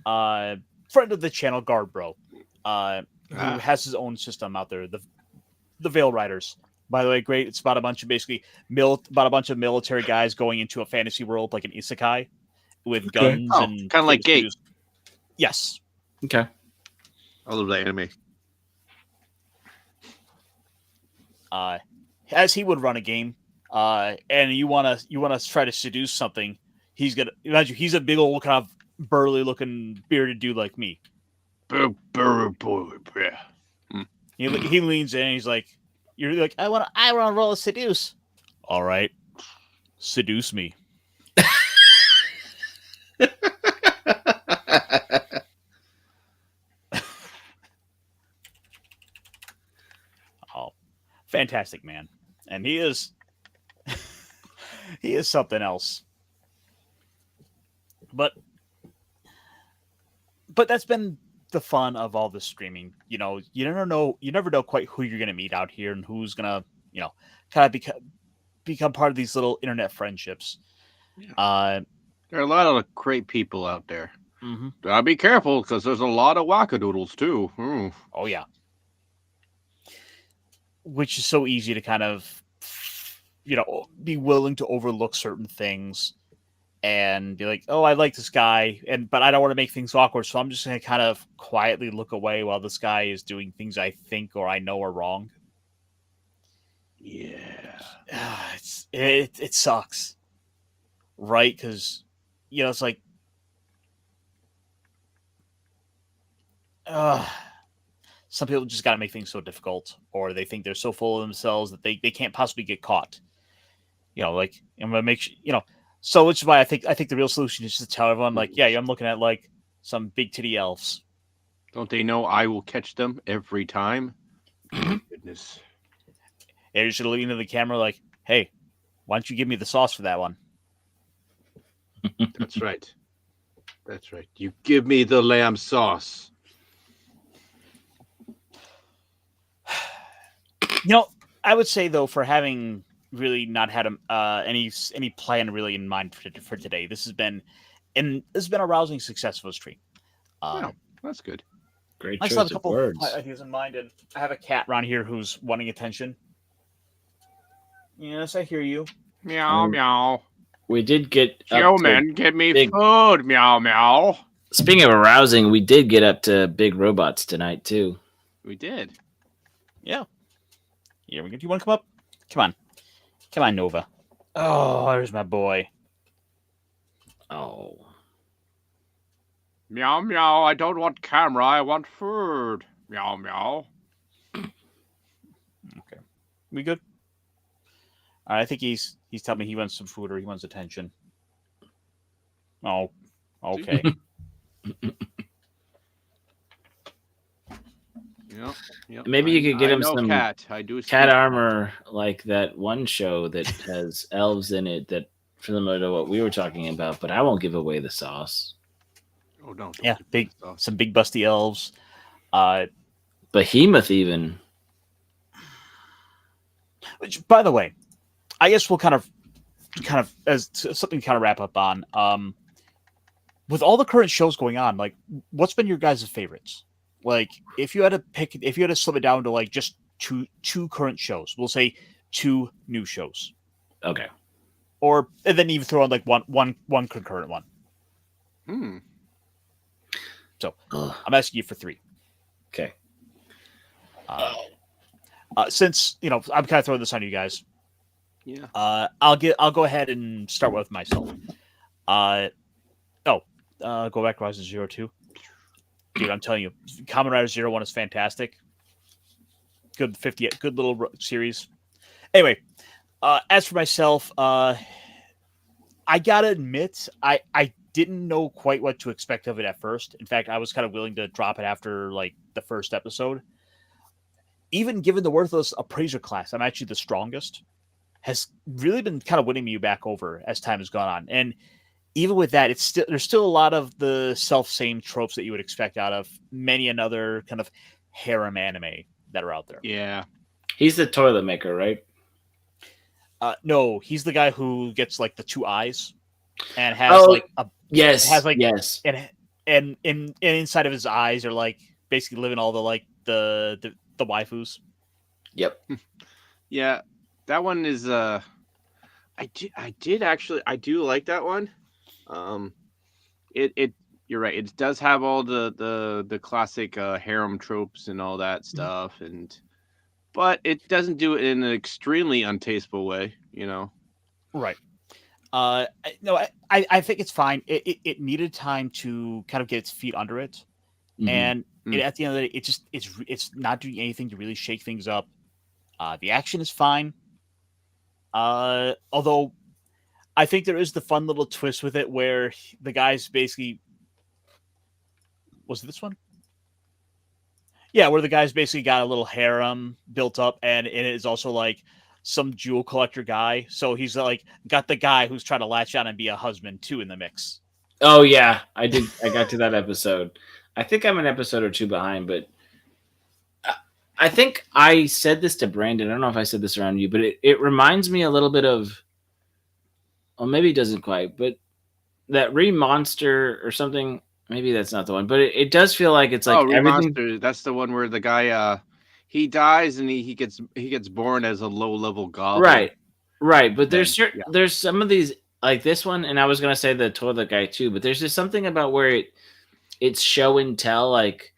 friend of the channel, Guard Bro, who has his own system out there, the Veil Riders. By the way, great. It's about a bunch of military guys going into a fantasy world like an isekai with guns and kind of like Gate. Yes. Okay. I love that anime. As he would run a game, and you wanna try to seduce something, he's a big old kind of burly looking bearded dude like me. Big burly boy, yeah. He leans in and he's like, "You're like, I want to roll a seduce." All right, seduce me. Oh, fantastic man, and he is something else. But that's been the fun of all the streaming. You never know quite who you're gonna meet out here and who's gonna, kind of become part of these little internet friendships. Yeah. There are a lot of great people out there. Mm-hmm. Gotta be careful because there's a lot of wackadoodles too. Oh yeah, which is so easy to kind of, be willing to overlook certain things and be like, oh, I like this guy, but I don't want to make things awkward, so I'm just going to kind of quietly look away while this guy is doing things I think or I know are wrong. Yeah. It sucks. Right? Because, it's like, some people just got to make things so difficult, or they think they're so full of themselves that they can't possibly get caught. Like, I'm going to make sure, so which is why I think the real solution is just to tell everyone, like, yeah, I'm looking at like some big titty elves. Don't they know I will catch them every time? Goodness. And you should look into the camera like, hey, why don't you give me the sauce for that one? That's right. That's right. You give me the lamb sauce. I would say though, for having really not had any plan really in mind for today, this has been a rousing success for a stream. That's good. Great I choice still have a of couple words. ideas in mind, and I have a cat around here who's wanting attention. Yes, I hear you. Meow meow. We did get human, give me food. Meow meow. Speaking of arousing, we did get up to big robots tonight too. We did. Yeah. Yeah, do you want to come up? Come on, Nova. Oh, there's my boy. Oh. Meow meow. I don't want camera. I want food. Meow meow. Okay. We good? I think he's telling me he wants some food or he wants attention. Oh, okay. Yep. Maybe you could get him some cat armor like that one show that has elves in it that similar to what we were talking about, but I won't give away the sauce. Oh no. Yeah, some big busty elves. Behemoth even. Which, by the way, I guess we'll kind of as something to kind of wrap up on. With all the current shows going on, like, what's been your guys' favorites? Like, if you had to slim it down to like just two current shows, we'll say 2 new shows. Okay. And then even throw in like one concurrent one. So I'm asking you for 3. Okay. Since I'm kind of throwing this on you guys. Yeah. I'll go ahead and start with myself. Go back to Horizon Zero 2. Dude, I'm telling you, Kamen Rider 01 is fantastic. Good little series. Anyway, as for myself, I gotta admit, I didn't know quite what to expect of it at first. In fact, I was kind of willing to drop it after like the first episode. even given the worthless appraiser class, I'm actually the strongest, has really been kind of winning me back over as time has gone on. And even with that, there's still a lot of the self-same tropes that you would expect out of many another kind of harem anime that are out there. Yeah. He's the toilet maker, right? No, he's the guy who gets like the two eyes and has Oh, like a yes, like yes. and inside of his eyes are like basically living all the like the waifus. Yep. Yeah. That one is I did actually I do like that one. It you're right. It does have all the classic harem tropes and all that stuff, but it doesn't do it in an extremely untasteful way, you know. Right. No, I think it's fine. It needed time to kind of get its feet under it, and at the end of the day, it's not doing anything to really shake things up. The action is fine. Although I think there is the fun little twist with it where the guy's basically was it this one? Yeah, where the guy's basically got a little harem built up, and it is also like some jewel collector guy. So he's like got the guy who's trying to latch on and be a husband too in the mix. Oh yeah, I did. I got to that episode. I think I'm an episode or two behind, but I think I said this to Brandon. I don't know if I said this around you, but it reminds me a little bit of, well, maybe it doesn't quite, but that Monster or something. Maybe that's not the one, but it does feel like it's like everything. Monster. That's the one where the guy he dies and he gets born as a low level goblin. Right. But there's some of these like this one, and I was gonna say the toilet guy too, but there's just something about where it's show and tell. Like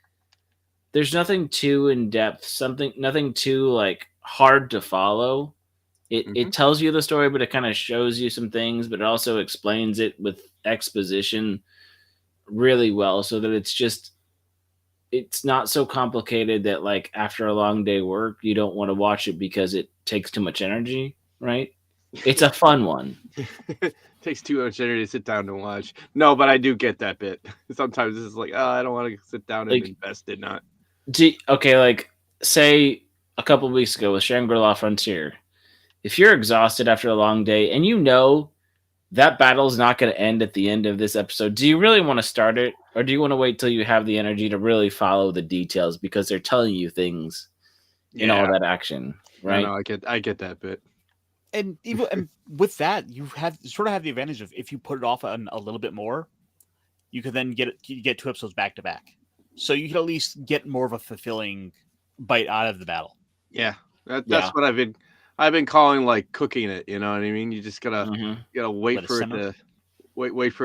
there's nothing too in depth, nothing too like hard to follow. It tells you the story, but it kind of shows you some things, but it also explains it with exposition really well, so that it's not so complicated that like after a long day work you don't want to watch it because it takes too much energy, right? It's a fun one. Takes too much energy to sit down and watch. No, but I do get that bit. Sometimes it's like, oh, I don't want to sit down and invest in not. Okay, like say a couple of weeks ago with Shangri-La Frontier, if you're exhausted after a long day and you know that battle's not going to end at the end of this episode, do you really want to start it, or do you want to wait till you have the energy to really follow the details because they're telling you things in all that action, right? No, I get that bit. And even and with that, you sort of have the advantage of if you put it off a little bit more, you could then get 2 episodes back to back, so you could at least get more of a fulfilling bite out of the battle. Yeah, that's what I've been calling like cooking it. You know what I mean? You just gotta wait for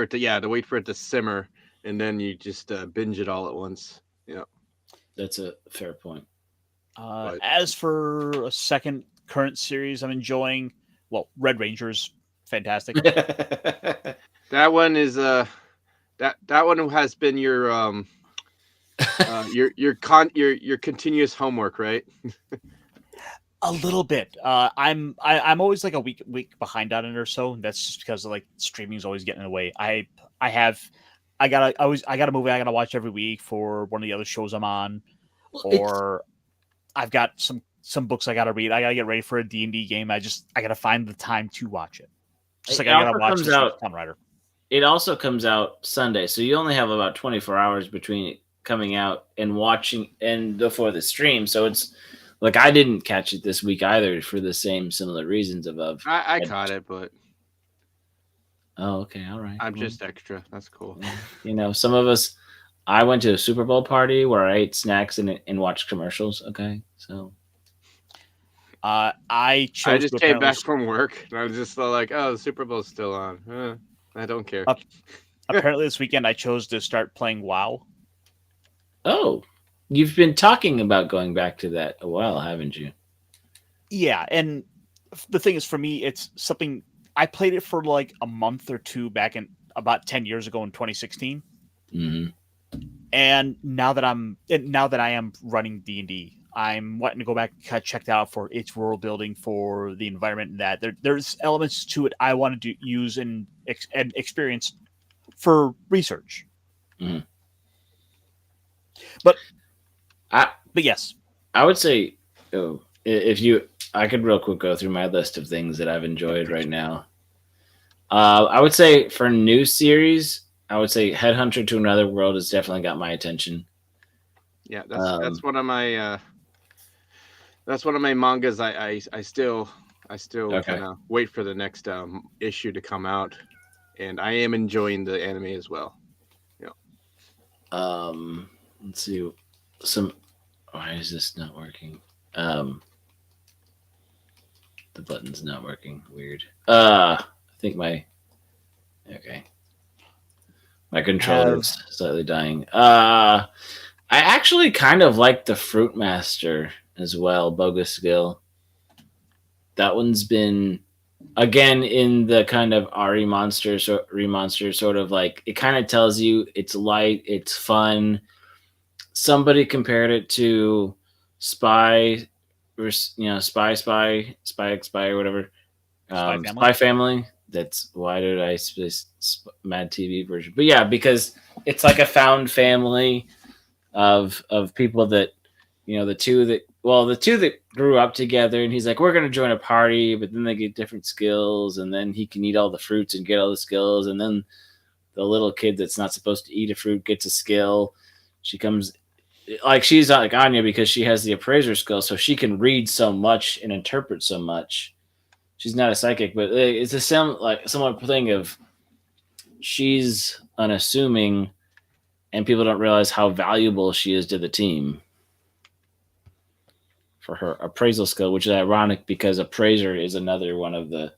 it to simmer, and then you just binge it all at once. Yeah, that's a fair point. As for a second current series I'm enjoying, well, Red Ranger's fantastic. That one is that one has been your continuous homework, right? A little bit. I'm always like a week behind on it or so. That's just because like streaming is always getting in the way. I got a movie I gotta watch every week for one of the other shows I'm on, or I've got some books I gotta read. I gotta get ready for a D&D game. I gotta find the time to watch it. Just like I gotta watch this Tomb Raider. It also comes out Sunday, so you only have about 24 hours between it coming out and watching and before the stream. So it's like I didn't catch it this week either for the same similar reasons above. I caught it, but oh, okay, all right. I'm just extra. That's cool. You know, some of us. I went to a Super Bowl party where I ate snacks and watched commercials. Okay, so I just came back from work and I was just like, oh, the Super Bowl's still on. I don't care. Apparently, this weekend I chose to start playing WoW. Oh. You've been talking about going back to that a while, haven't you? Yeah, and the thing is, for me, it's something I played it for like a month or two back in about 10 years ago in 2016. Mm-hmm. And now that I am running D&D, I'm wanting to go back and check that out for its world building, for the environment, and that there's elements to it I wanted to use and experience for research. Mm-hmm. But yes, I would say Oh, if you, I could real quick go through my list of things that I've enjoyed right now. I would say for new series, I would say Headhunter to Another World has definitely got my attention. Yeah, that's one of my mangas. I still Okay. kind of wait for the next issue to come out, and I am enjoying the anime as well. Let's see. Why is this not working? The button's not working. Weird. I think my controller's slightly dying. I actually kind of like the Fruit Master as well, Bogus Skill. That one's been again in the kind of Remonster sort of like, it kind of tells you it's light, it's fun. Somebody compared it to Spy, or Spy, or whatever. Spy Family. That's why did I say Mad TV version? But yeah, because it's like a found family of people that, the two that grew up together, and he's like, we're gonna join a party, but then they get different skills, and then he can eat all the fruits and get all the skills, and then the little kid that's not supposed to eat a fruit gets a skill. She comes, like, she's not like Anya because she has the appraiser skill, so she can read so much and interpret so much. She's not a psychic, but it's a somewhat thing of she's unassuming, and people don't realize how valuable she is to the team for her appraisal skill, which is ironic because appraiser is another one of the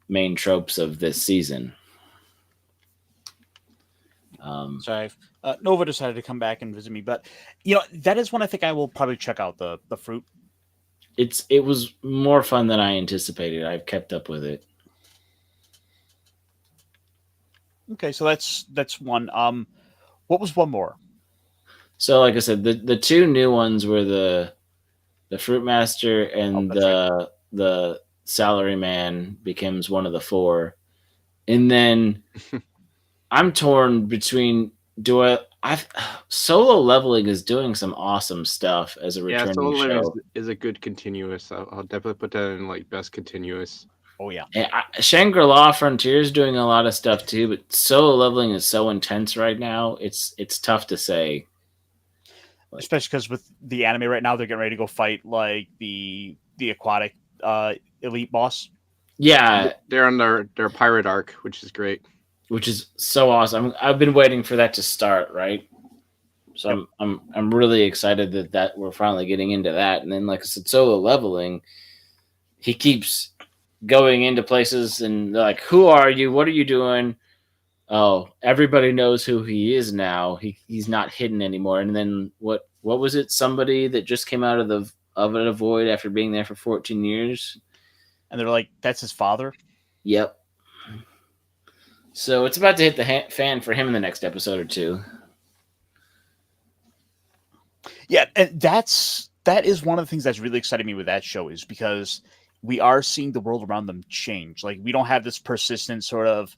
main tropes of this season. Sorry, Nova decided to come back and visit me, but that is one I think I will probably check out, the fruit. It was more fun than I anticipated. I've kept up with it. Okay, so that's one. What was one more? So, like I said, the two new ones were the Fruit Master and the Salaryman becomes one of the four, and then I'm torn between Solo Leveling is doing some awesome stuff as a returning Solo Leveling show. is a good continuous. I'll definitely put that in like best continuous. Oh yeah, Shangri-La Frontier is doing a lot of stuff too, but Solo Leveling is so intense right now. It's tough to say. Especially because with the anime right now, they're getting ready to go fight like the aquatic elite boss. Yeah, they're on their pirate arc, which is great. Which is so awesome. I've been waiting for that to start, right? So yep. I'm really excited that we're finally getting into that. And then, like I said, Solo Leveling, he keeps going into places and they're like, who are you? What are you doing? Oh, everybody knows who he is now. He's not hidden anymore. And then what was it? Somebody that just came out of the void after being there for 14 years. And they're like, that's his father? Yep. So it's about to hit the fan for him in the next episode or two. Yeah, and that is one of the things that's really exciting me with that show, is because we are seeing the world around them change. Like, we don't have this persistent sort of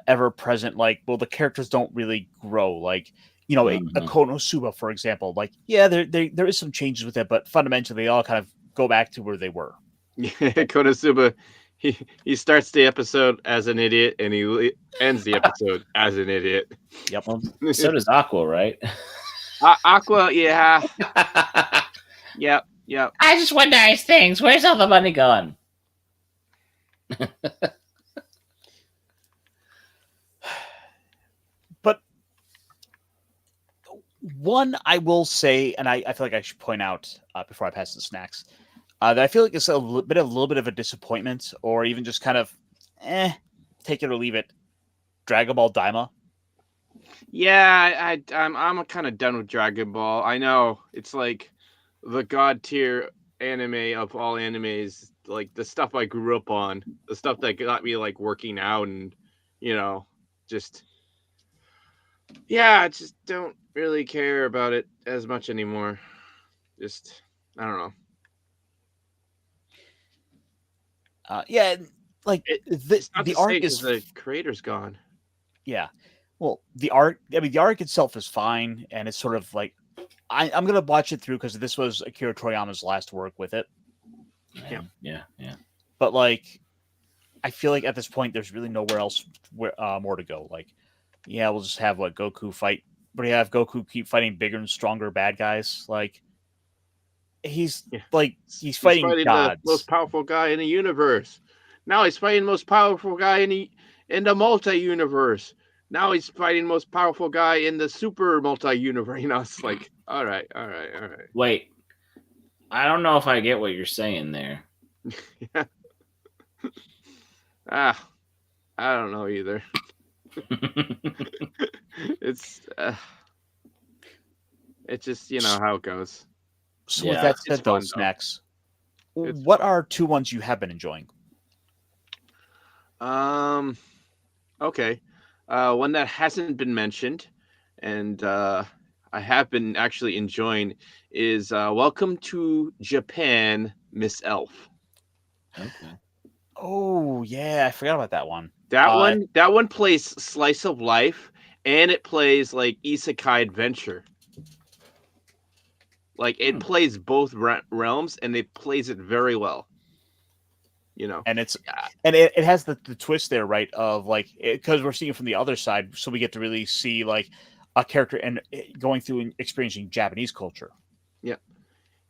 ever-present, like, well, the characters don't really grow. Like, a Konosuba, for example. Like, yeah, there is some changes with it, but fundamentally they all kind of go back to where they were. Yeah, Konosuba. He starts the episode as an idiot and he ends the episode as an idiot. Yep. Well, so does Aqua, right? Aqua, yeah. Yep. I just want nice things. Where's all the money gone? But one I will say, and I feel like I should point out before I pass the snacks, that I feel like it's a little bit of a disappointment, or even just kind of, take it or leave it. Dragon Ball Daima. Yeah, I'm kind of done with Dragon Ball. I know it's like the god tier anime of all animes, like the stuff I grew up on, the stuff that got me like working out, and just I just don't really care about it as much anymore. Just I don't know. The arc is the creator's gone. Yeah. Well, the arc itself is fine, and it's sort of like I'm gonna watch it through because this was Akira Toriyama's last work with it. Yeah. But like, I feel like at this point, there's really nowhere else more to go. Like, yeah, we'll just have what Goku fight, but have Goku keep fighting bigger and stronger bad guys. Like, he's He's fighting the gods. most powerful guy in the universe. Now he's fighting the most powerful guy in the multi-universe. Now he's fighting the most powerful guy in the super multi-universe. You know, it's like, all right. Wait, I don't know if I get what you're saying there. Yeah. I don't know either. It's just, you know how it goes. So Yeah, with that it's said, fun, though, though. Snacks, It's what are 2 ones you have been enjoying? Okay. One that hasn't been mentioned, and I have been actually enjoying is Welcome to Japan, Miss Elf. Okay. Oh yeah, I forgot about that one. That one plays slice of life, and it plays like isekai adventure. Like it plays both realms, and it plays it very well. You know, And it has the twist there, right? Of like, because we're seeing it from the other side, so we get to really see like a character and going through and experiencing Japanese culture.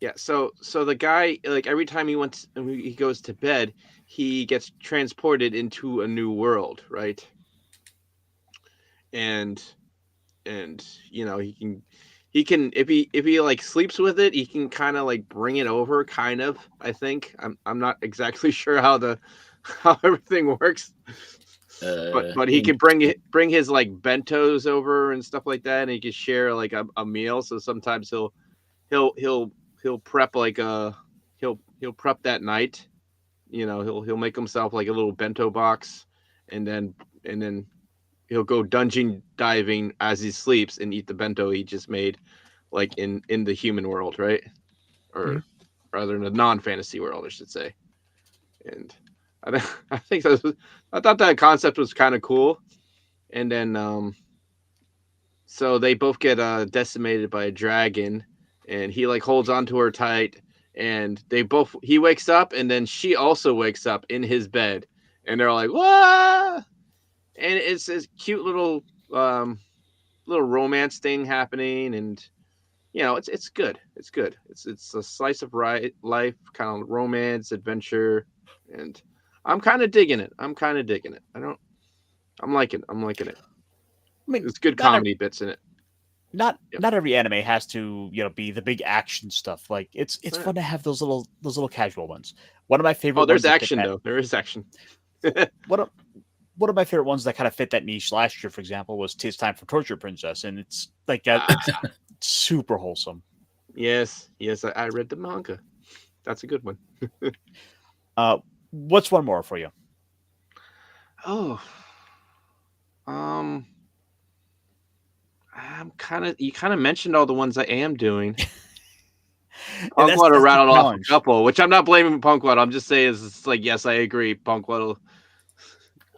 yeah. So the guy, like every time he goes to bed, he gets transported into a new world, right? And you know he can if he like sleeps with it, he can kind of like bring it over, kind of. I think I'm not exactly sure how everything works, but he can bring his like bentos over and stuff like that, and he can share like a meal. So sometimes he'll prep like he'll prep that night. You know, he'll make himself like a little bento box, and then he'll go dungeon diving as he sleeps and eat the bento he just made, like in the human world, right? Or rather in the non-fantasy world, I should say. And I thought that concept was kind of cool. And then so they both get decimated by a dragon, and he like holds onto her tight, and he wakes up, and then she also wakes up in his bed, and they're like, "What?" And it's this cute little romance thing happening, and you know it's good. It's good. It's a slice of life kind of romance adventure, and I'm kind of digging it. I'm liking it. I mean, There's good comedy bits in it. Not every anime has to be the big action stuff. Like it's fun to have those little casual ones. One of my favorite. Oh, there's ones action though. There is action. One of my favorite ones that kind of fit that niche last year, for example, was "Tis Time for Torture Princess," and it's like it's super wholesome. Yes, I read the manga. That's a good one. What's one more for you? Oh, you kind of mentioned all the ones I am doing. Punkwaddle rattled off a couple, which I'm not blaming Punkwaddle. I'm just saying it's like, yes, I agree. Punkwaddle.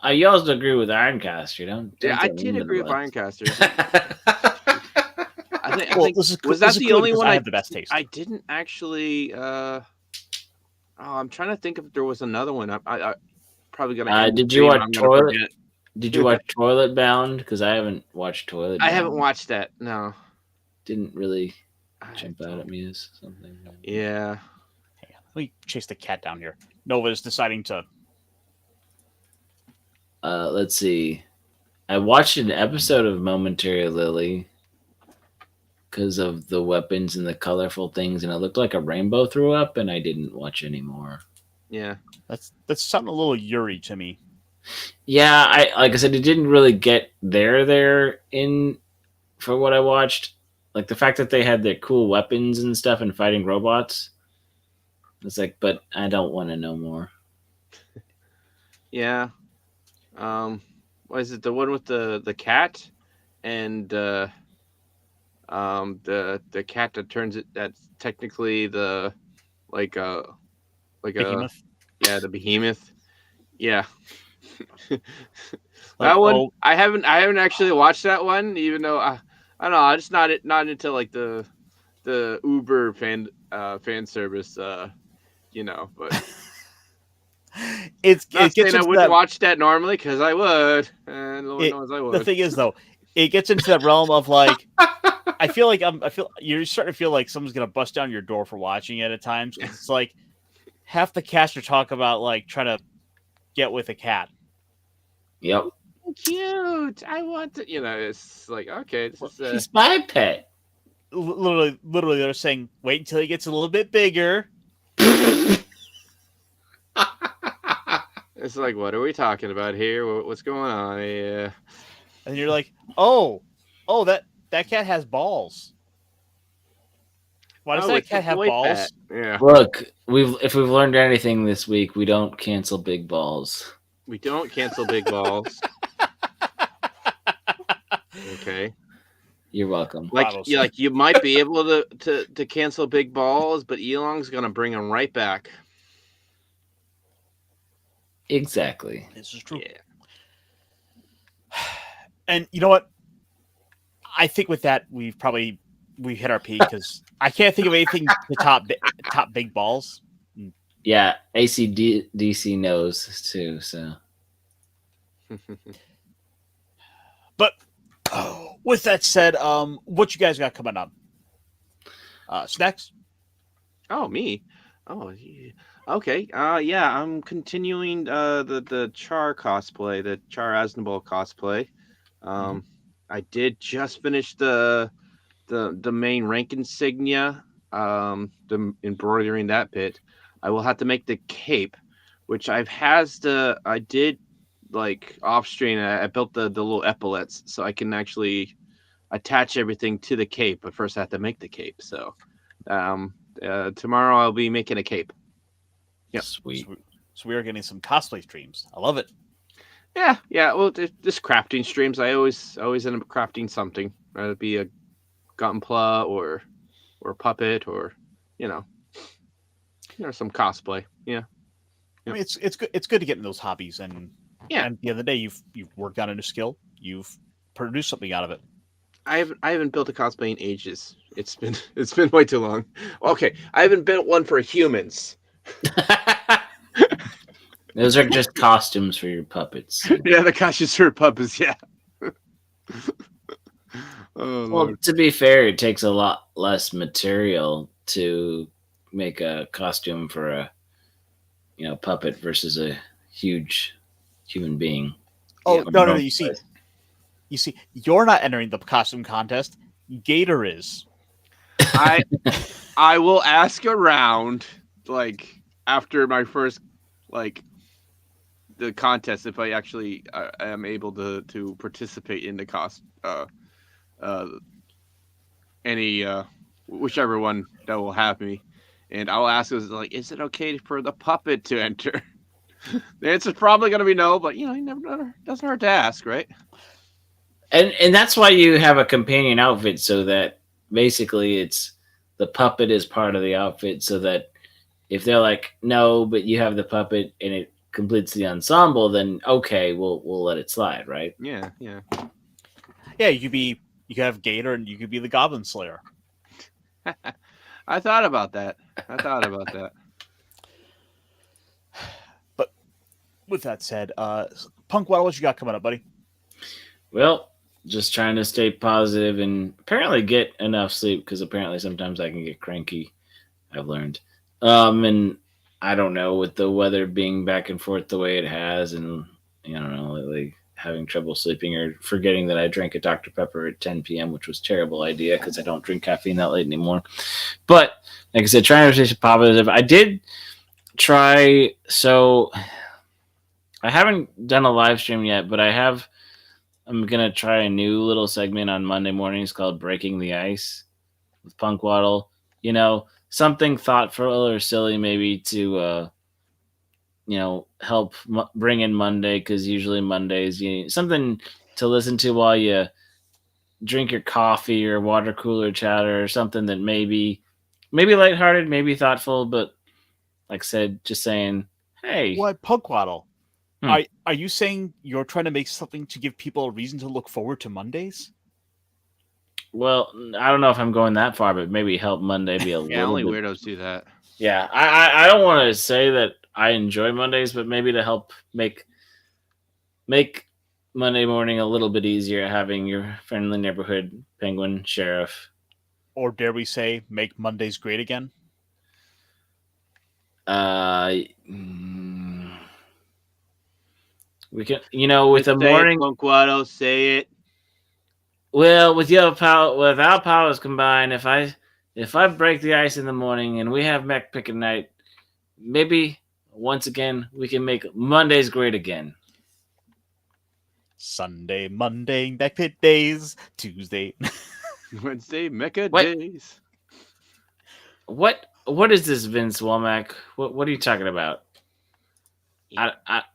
You also agree with Ironcaster, don't Yeah, I did agree with Ironcaster. I think was that the only one I have the best taste? I didn't actually. I'm trying to think if there was another one. I probably gonna. Did you watch Toilet? Did you watch Toilet Bound? Because I haven't watched Toilet Bound. I haven't watched that. No. Didn't really jump out at me as something. Yeah. Hang on. Let me chase the cat down here. Nova's deciding to. Let's see. I watched an episode of Momentary Lily because of the weapons and the colorful things, and it looked like a rainbow threw up, and I didn't watch anymore. Yeah. That's something a little Yuri to me. Yeah, like I said, it didn't really get there in for what I watched. Like the fact that they had their cool weapons and stuff and fighting robots. It's like, but I don't want to know more. Yeah. What is it? The one with the cat and the cat that turns it. That's technically the behemoth. The behemoth. Yeah. That one I haven't actually watched that one, even though I don't know. I just not into like the the Uber fan service, you know, but it not gets saying I into wouldn't that. watch that normally because I would, and Lord knows I The would. thing is, though, it gets into that realm of like, I feel you're starting to feel like someone's gonna bust down your door for watching it at times. 'Cause it's like half the cast are talk about like trying to get with a cat. Yep. Cute. I want to, you know, it's like, okay, this is He's my pet. Literally, they're saying, wait until he gets a little bit bigger. it's like, what are we talking about here? What's going on? Yeah. And you're like, oh, that cat has balls. Why does that it's a cat have boy balls? pet. Yeah. Look, if we've learned anything this week, we don't cancel big balls. We don't cancel big balls. Okay. You're welcome. Like you might be able to cancel big balls, but Elon's gonna bring them right back. Exactly. This is true. Yeah. And you know what? I think with that we hit our peak because I can't think of anything to top big balls. Yeah, ACDC knows too. So, but with that said, what you guys got coming up? Snacks? Oh, me. Oh, yeah. Okay. Yeah, I'm continuing the Char cosplay, the Char Aznable cosplay. I did just finish the main rank insignia. The embroidering that bit. I will have to make the cape, which I did like off stream. I built the little epaulets so I can actually attach everything to the cape. But first, I have to make the cape. So, tomorrow I'll be making a cape. Yep. Sweet. So we are getting some cosplay streams. I love it. Yeah. Well, just crafting streams. I always end up crafting something. Whether it be a gunpla or a puppet or some cosplay. Yeah. I mean, it's good. It's good to get in those hobbies, and at the end of the day, you've worked on a new skill. You've produced something out of it. I haven't built a cosplay in ages. It's been way too long. Okay, I haven't built one for humans. Those are just costumes for your puppets. Yeah, the costumes for puppets. Yeah. Well, Lord. to be fair, it takes a lot less material to make a costume for a puppet versus a huge human being. Oh, no. You see, you're not entering the costume contest. Gator is. I will ask around, like, after my first, like, the contest, if I actually am able to participate in the whichever one that will have me, and I'll ask us, like, is it okay for the puppet to enter? The answer's probably going to be no, but you never doesn't hurt to ask, right? And that's why you have a companion outfit, so that basically it's the puppet is part of the outfit, so that if they're like, no, but you have the puppet and it completes the ensemble, then okay, we'll let it slide, right? Yeah. Yeah, you could have Gator and you could be the Goblin Slayer. I thought about that. But with that said, Punkwaddle, what you got coming up, buddy? Well, just trying to stay positive and apparently get enough sleep, because apparently sometimes I can get cranky, I've learned. And I don't know, with the weather being back and forth the way it has, and I don't know, like having trouble sleeping or forgetting that I drank a Dr. Pepper at 10 p.m., which was a terrible idea because I don't drink caffeine that late anymore. But like I said, trying to stay positive. I did try, so I haven't done a live stream yet, but I'm going to try a new little segment on Monday mornings called Breaking the Ice with Punkwaddle. Something thoughtful or silly maybe to, help bring in Monday, because usually Mondays you need something to listen to while you drink your coffee or water cooler chatter, or something that maybe lighthearted, maybe thoughtful, but like I said, just saying, hey. What, Punkwaddle? Are you saying you're trying to make something to give people a reason to look forward to Mondays? Well, I don't know if I'm going that far, but maybe help Monday be a Yeah, little only bit. weirdos do that. Yeah, I don't want to say that I enjoy Mondays, but maybe to help make Monday morning a little bit easier, having your friendly neighborhood penguin sheriff. Or dare we say, make Mondays great again? Mm, we can, with Just the say it, morning. Punkwaddle, say it. Well, with your power, with our powers combined, if I break the ice in the morning and we have Mechpit at night, maybe once again we can make Mondays great again. Sunday, Monday, Mechpit days, Tuesday. Wednesday, Mecha What? days. What is this, Vince Womack? What are you talking about?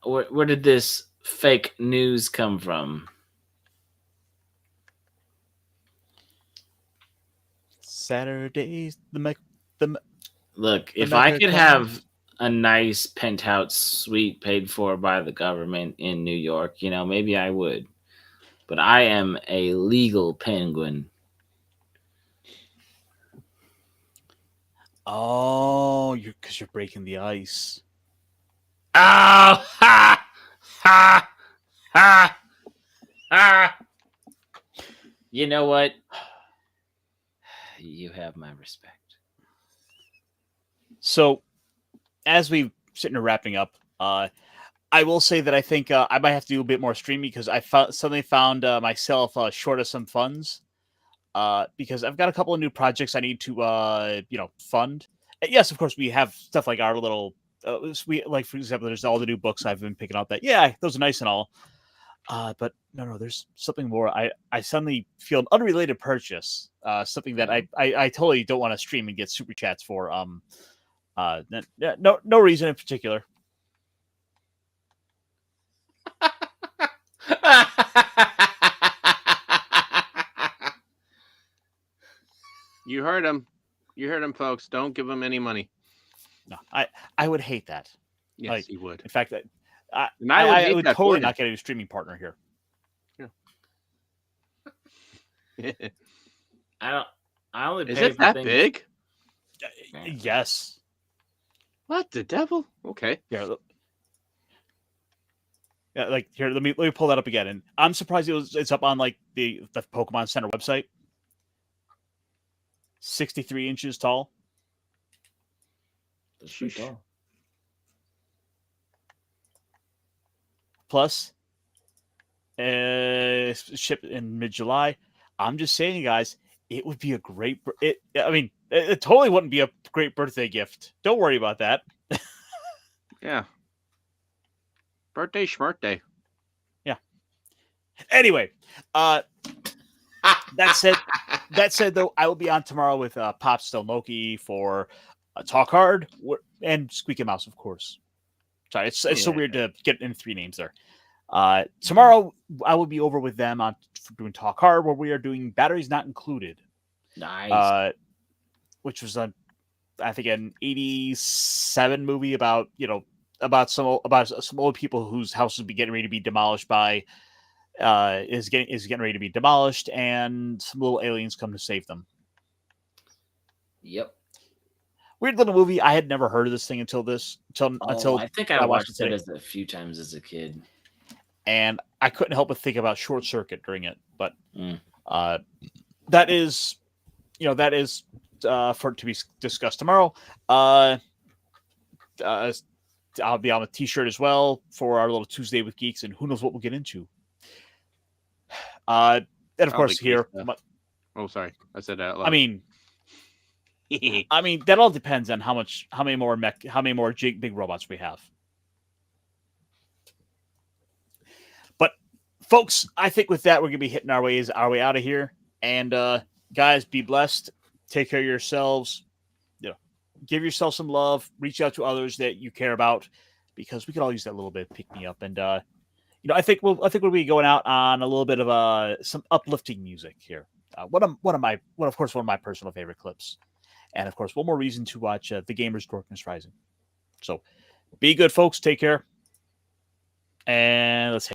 Where did this fake news come from? Saturdays, Look, the if I Mecha could comes. have a nice penthouse suite paid for by the government in New York, maybe I would. But I am a legal penguin. Oh, because you're breaking the ice. Oh, ha, ha, ha, ha. You know what? You have my respect. So, as we sitting here wrapping up, I will say that I think I might have to do a bit more streaming because I suddenly found myself short of some funds. Because I've got a couple of new projects I need to fund. Yes, of course we have stuff like our little we like, for example, there's all the new books I've been picking up that those are nice and all. But no, there's something more. I suddenly feel an unrelated purchase, something that I totally don't want to stream and get super chats for. No reason in particular. You heard him. You heard him, folks. Don't give him any money. No, I would hate that. Yes, Like, he would. In fact, And I would hate would that for totally him. not get a streaming partner here. I only Is pay it for that things. big? Yes. What the devil? Okay. Yeah. Yeah, like here, let me pull that up again. And I'm surprised it's up on like the Pokemon Center website. 63 inches tall. That's pretty tall. Plus, shipped in mid-July. I'm just saying, guys, it would be a great. I mean, it totally wouldn't be a great birthday gift. Don't worry about that. Yeah. Birthday schmirthday. Yeah. Anyway, that said, though, I will be on tomorrow with Pop Still Loki for Talk Hard and Squeaky Mouse, of course. Sorry, it's so weird to get in 3 names there. Tomorrow, I will be over with them on doing Talk Hard, where we are doing Batteries Not Included. Nice. Which was I think an 87 movie about some old people whose houses will be getting ready to be demolished by is getting ready to be demolished, and some little aliens come to save them. Yep. Weird little movie. I had never heard of this thing until I think I watched it it a few times as a kid. And I couldn't help but think about Short Circuit during it. But that is for to be discussed tomorrow. I'll be on a T-shirt as well for our little Tuesday with Geeks, and who knows what we'll get into. And of course here. Oh, sorry, I said that out loud. I mean, that all depends on how many more big robots we have. But folks, I think with that we're gonna be hitting our way out of here. And guys, be blessed. Take care of yourselves. Give yourself some love. Reach out to others that you care about, because we could all use that little bit of pick me up. And I think we'll be going out on a little bit of some uplifting music here. One of my personal favorite clips. And of course, one more reason to watch The Gamers Darkness Rising. So be good, folks. Take care. And let's